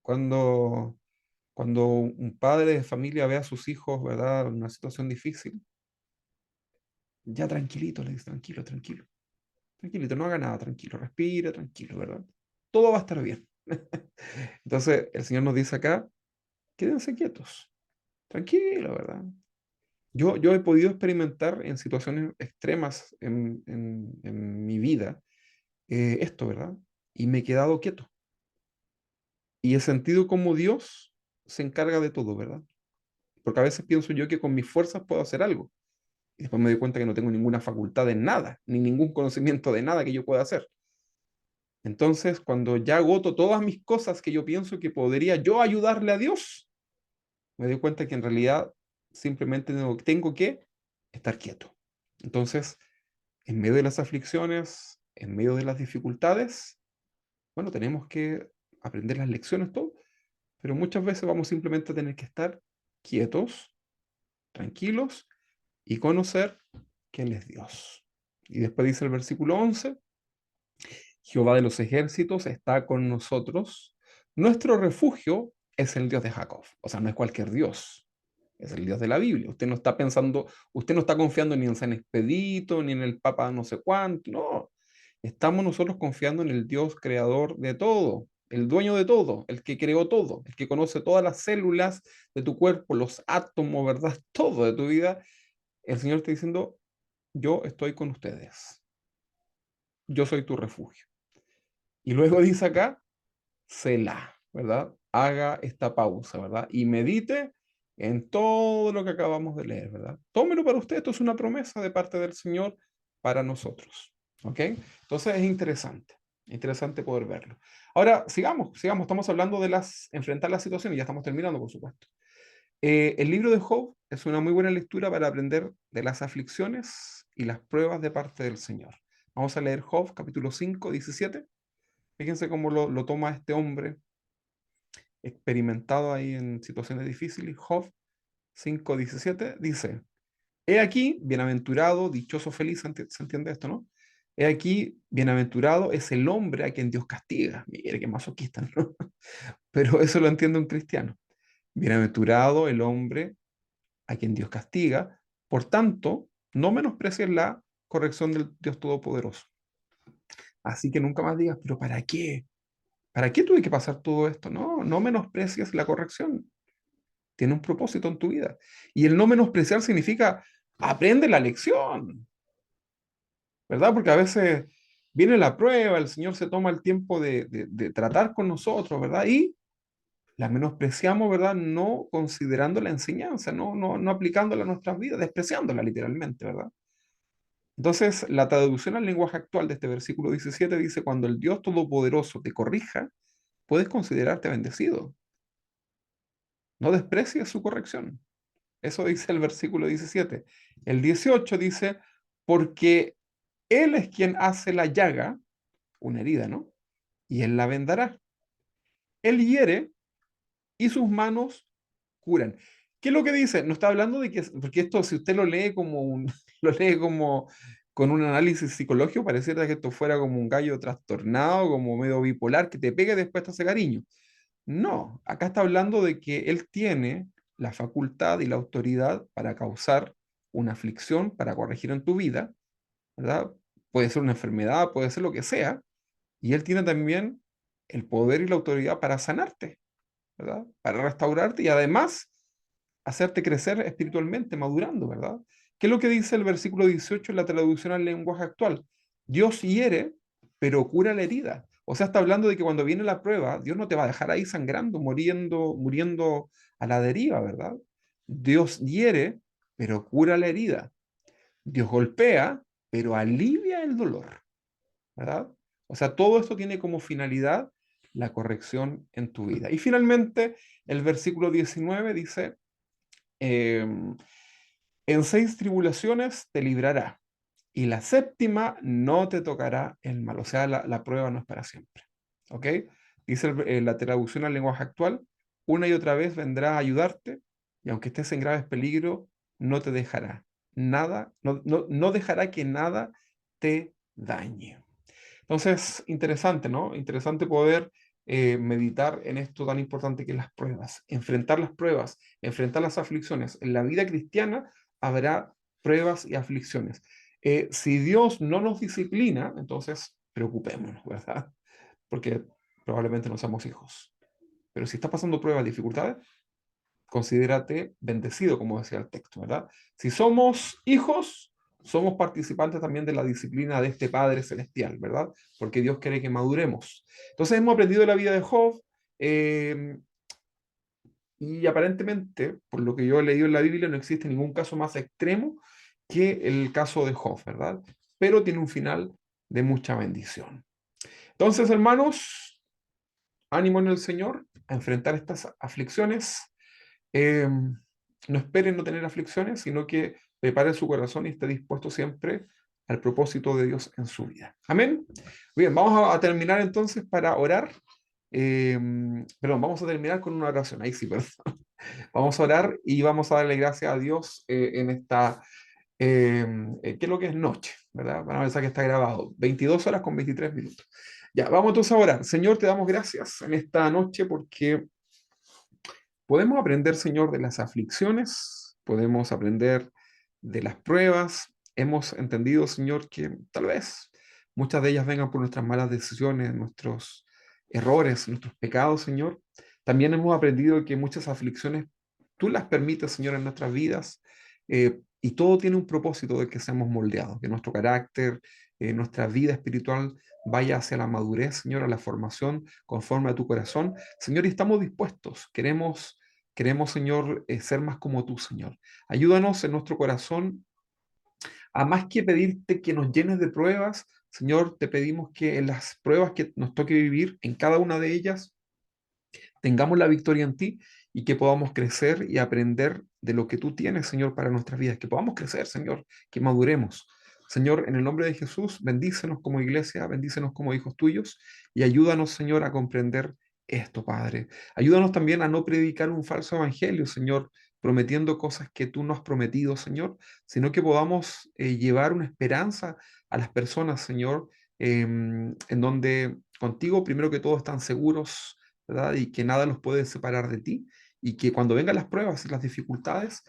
Cuando, cuando un padre de familia ve a sus hijos, ¿verdad? En una situación difícil, ya tranquilito, le dice, tranquilo, tranquilo. Tranquilito, no haga nada, tranquilo, respira, tranquilo, ¿verdad? Todo va a estar bien. Entonces, el Señor nos dice acá, quédense quietos, tranquilo, ¿verdad? Yo he podido experimentar en situaciones extremas en mi vida esto, ¿verdad? Y me he quedado quieto. Y he sentido como Dios se encarga de todo, ¿verdad? Porque a veces pienso yo que con mis fuerzas puedo hacer algo. Y después me doy cuenta que no tengo ninguna facultad en nada, ni ningún conocimiento de nada que yo pueda hacer. Entonces, cuando ya agoto todas mis cosas que yo pienso que podría yo ayudarle a Dios, me doy cuenta que en realidad simplemente tengo que estar quieto. Entonces, en medio de las aflicciones, en medio de las dificultades, bueno, tenemos que aprender las lecciones, todo, pero muchas veces vamos simplemente a tener que estar quietos, tranquilos y conocer que Él es Dios. Y después dice el versículo 11: Jehová de los ejércitos está con nosotros. Nuestro refugio es el Dios de Jacob. O sea, no es cualquier Dios. Es el Dios de la Biblia. Usted no está pensando, usted no está confiando ni en San Expedito, ni en el Papa no sé cuánto. No. Estamos nosotros confiando en el Dios creador de todo, el dueño de todo, el que creó todo, el que conoce todas las células de tu cuerpo, los átomos, ¿verdad? Todo de tu vida. El Señor está diciendo, yo estoy con ustedes. Yo soy tu refugio. Y luego dice acá, Selah, ¿verdad? Haga esta pausa, ¿verdad? Y medite en todo lo que acabamos de leer, ¿verdad? Tómelo para usted, esto es una promesa de parte del Señor para nosotros, ¿ok? Entonces es interesante poder verlo. Ahora, sigamos, estamos hablando de enfrentar las situaciones, ya estamos terminando, por supuesto. El libro de Job es una muy buena lectura para aprender de las aflicciones y las pruebas de parte del Señor. Vamos a leer Job, capítulo 5, 17. Fíjense cómo lo toma este hombre experimentado ahí en situaciones difíciles. Job 5:17 dice, he aquí, bienaventurado, dichoso, feliz, se entiende esto, ¿no? He aquí, bienaventurado es el hombre a quien Dios castiga. Mire qué masoquista, ¿no? Pero eso lo entiende un cristiano. Bienaventurado el hombre a quien Dios castiga. Por tanto, no menosprecies la corrección del Dios Todopoderoso. Así que nunca más digas, pero ¿para qué? ¿Para qué tuve que pasar todo esto? No, no menosprecies la corrección. Tiene un propósito en tu vida. Y el no menospreciar significa aprende la lección, ¿verdad? Porque a veces viene la prueba, el Señor se toma el tiempo de tratar con nosotros, ¿verdad? Y la menospreciamos, ¿verdad? No considerando la enseñanza, no aplicándola a nuestras vidas, despreciándola literalmente, ¿verdad? Entonces, la traducción al lenguaje actual de este versículo 17 dice, cuando el Dios Todopoderoso te corrija, puedes considerarte bendecido. No desprecies su corrección. Eso dice el versículo 17. El 18 dice, porque Él es quien hace la llaga, una herida, ¿no? Y Él la vendará. Él hiere y sus manos curan. ¿Qué es lo que dice? No está hablando de que, porque esto si usted lo lee como lo lee como con un análisis psicológico, pareciera que esto fuera como un gallo trastornado, como medio bipolar, que te pega y después te hace cariño. No, acá está hablando de que él tiene la facultad y la autoridad para causar una aflicción, para corregir en tu vida, ¿verdad? Puede ser una enfermedad, puede ser lo que sea, y él tiene también el poder y la autoridad para sanarte, ¿verdad? Para restaurarte y además hacerte crecer espiritualmente, madurando, ¿verdad? ¿Qué es lo que dice el versículo 18 en la traducción al lenguaje actual? Dios hiere, pero cura la herida. O sea, está hablando de que cuando viene la prueba, Dios no te va a dejar ahí sangrando, muriendo a la deriva, ¿verdad? Dios hiere, pero cura la herida. Dios golpea, pero alivia el dolor, ¿verdad? O sea, todo esto tiene como finalidad la corrección en tu vida. Y finalmente, el versículo 19 dice, em, en 6 tribulaciones te librará, y la séptima no te tocará el mal. O sea, la prueba no es para siempre. ¿Ok? Dice la traducción al lenguaje actual, una y otra vez vendrá a ayudarte, y aunque estés en graves peligro, no te dejará. Nada, no dejará que nada te dañe. Entonces, interesante, ¿no? Interesante poder meditar en esto tan importante que es las pruebas, enfrentar las aflicciones. En la vida cristiana habrá pruebas y aflicciones. Si Dios no nos disciplina, entonces preocupémonos, ¿verdad? Porque probablemente no somos hijos. Pero si estás pasando pruebas, dificultades, considérate bendecido, como decía el texto, ¿verdad? Si somos hijos, somos participantes también de la disciplina de este Padre Celestial, ¿verdad? Porque Dios quiere que maduremos. Entonces hemos aprendido la vida de Job y aparentemente, por lo que yo he leído en la Biblia, no existe ningún caso más extremo que el caso de Job, ¿verdad? Pero tiene un final de mucha bendición. Entonces, hermanos, ánimo en el Señor a enfrentar estas aflicciones. Eh, no espere no tener aflicciones, sino que prepare su corazón y esté dispuesto siempre al propósito de Dios en su vida. Amén. Bien, vamos a terminar entonces para orar. Perdón, vamos a terminar con una oración. Ahí sí, perdón. Vamos a orar y vamos a darle gracias a Dios en esta, ¿qué es lo que es noche? ¿Verdad? Van a pensar que está grabado. 22 horas con 23 minutos. Ya, vamos entonces a orar. Señor, te damos gracias en esta noche porque podemos aprender, Señor, de las aflicciones, podemos aprender de las pruebas. Hemos entendido, Señor, que tal vez muchas de ellas vengan por nuestras malas decisiones, nuestros errores, nuestros pecados, Señor. También hemos aprendido que muchas aflicciones tú las permites, Señor, en nuestras vidas, y todo tiene un propósito de que seamos moldeados, que nuestro carácter, nuestra vida espiritual vaya hacia la madurez, Señor, a la formación conforme a tu corazón. Señor, y estamos dispuestos, queremos, Señor, ser más como tú, Señor. Ayúdanos en nuestro corazón a más que pedirte que nos llenes de pruebas, Señor, te pedimos que en las pruebas que nos toque vivir, en cada una de ellas, tengamos la victoria en ti y que podamos crecer y aprender de lo que tú tienes, Señor, para nuestras vidas. Que podamos crecer, Señor, que maduremos. Señor, en el nombre de Jesús, bendícenos como iglesia, bendícenos como hijos tuyos y ayúdanos, Señor, a comprender esto, Padre. Ayúdanos también a no predicar un falso evangelio, Señor, prometiendo cosas que tú no has prometido, Señor, sino que podamos llevar una esperanza a las personas, Señor, en donde contigo, primero que todo, están seguros, ¿verdad? Y que nada los puede separar de ti, y que cuando vengan las pruebas y las dificultades,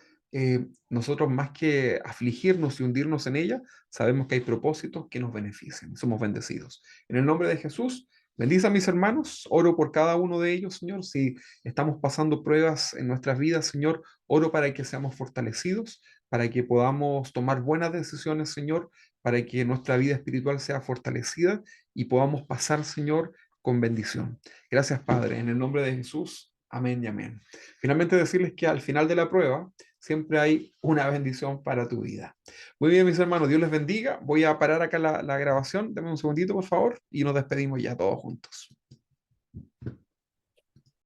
nosotros más que afligirnos y hundirnos en ellas, sabemos que hay propósitos que nos benefician, somos bendecidos. En el nombre de Jesús, bendice a mis hermanos, oro por cada uno de ellos, Señor. Si estamos pasando pruebas en nuestras vidas, Señor, oro para que seamos fortalecidos, para que podamos tomar buenas decisiones, Señor, para que nuestra vida espiritual sea fortalecida y podamos pasar, Señor, con bendición. Gracias, Padre, en el nombre de Jesús. Amén y amén. Finalmente decirles que al final de la prueba siempre hay una bendición para tu vida. Muy bien, mis hermanos, Dios les bendiga. Voy a parar acá la grabación. Deme un segundito, por favor, y nos despedimos ya todos juntos.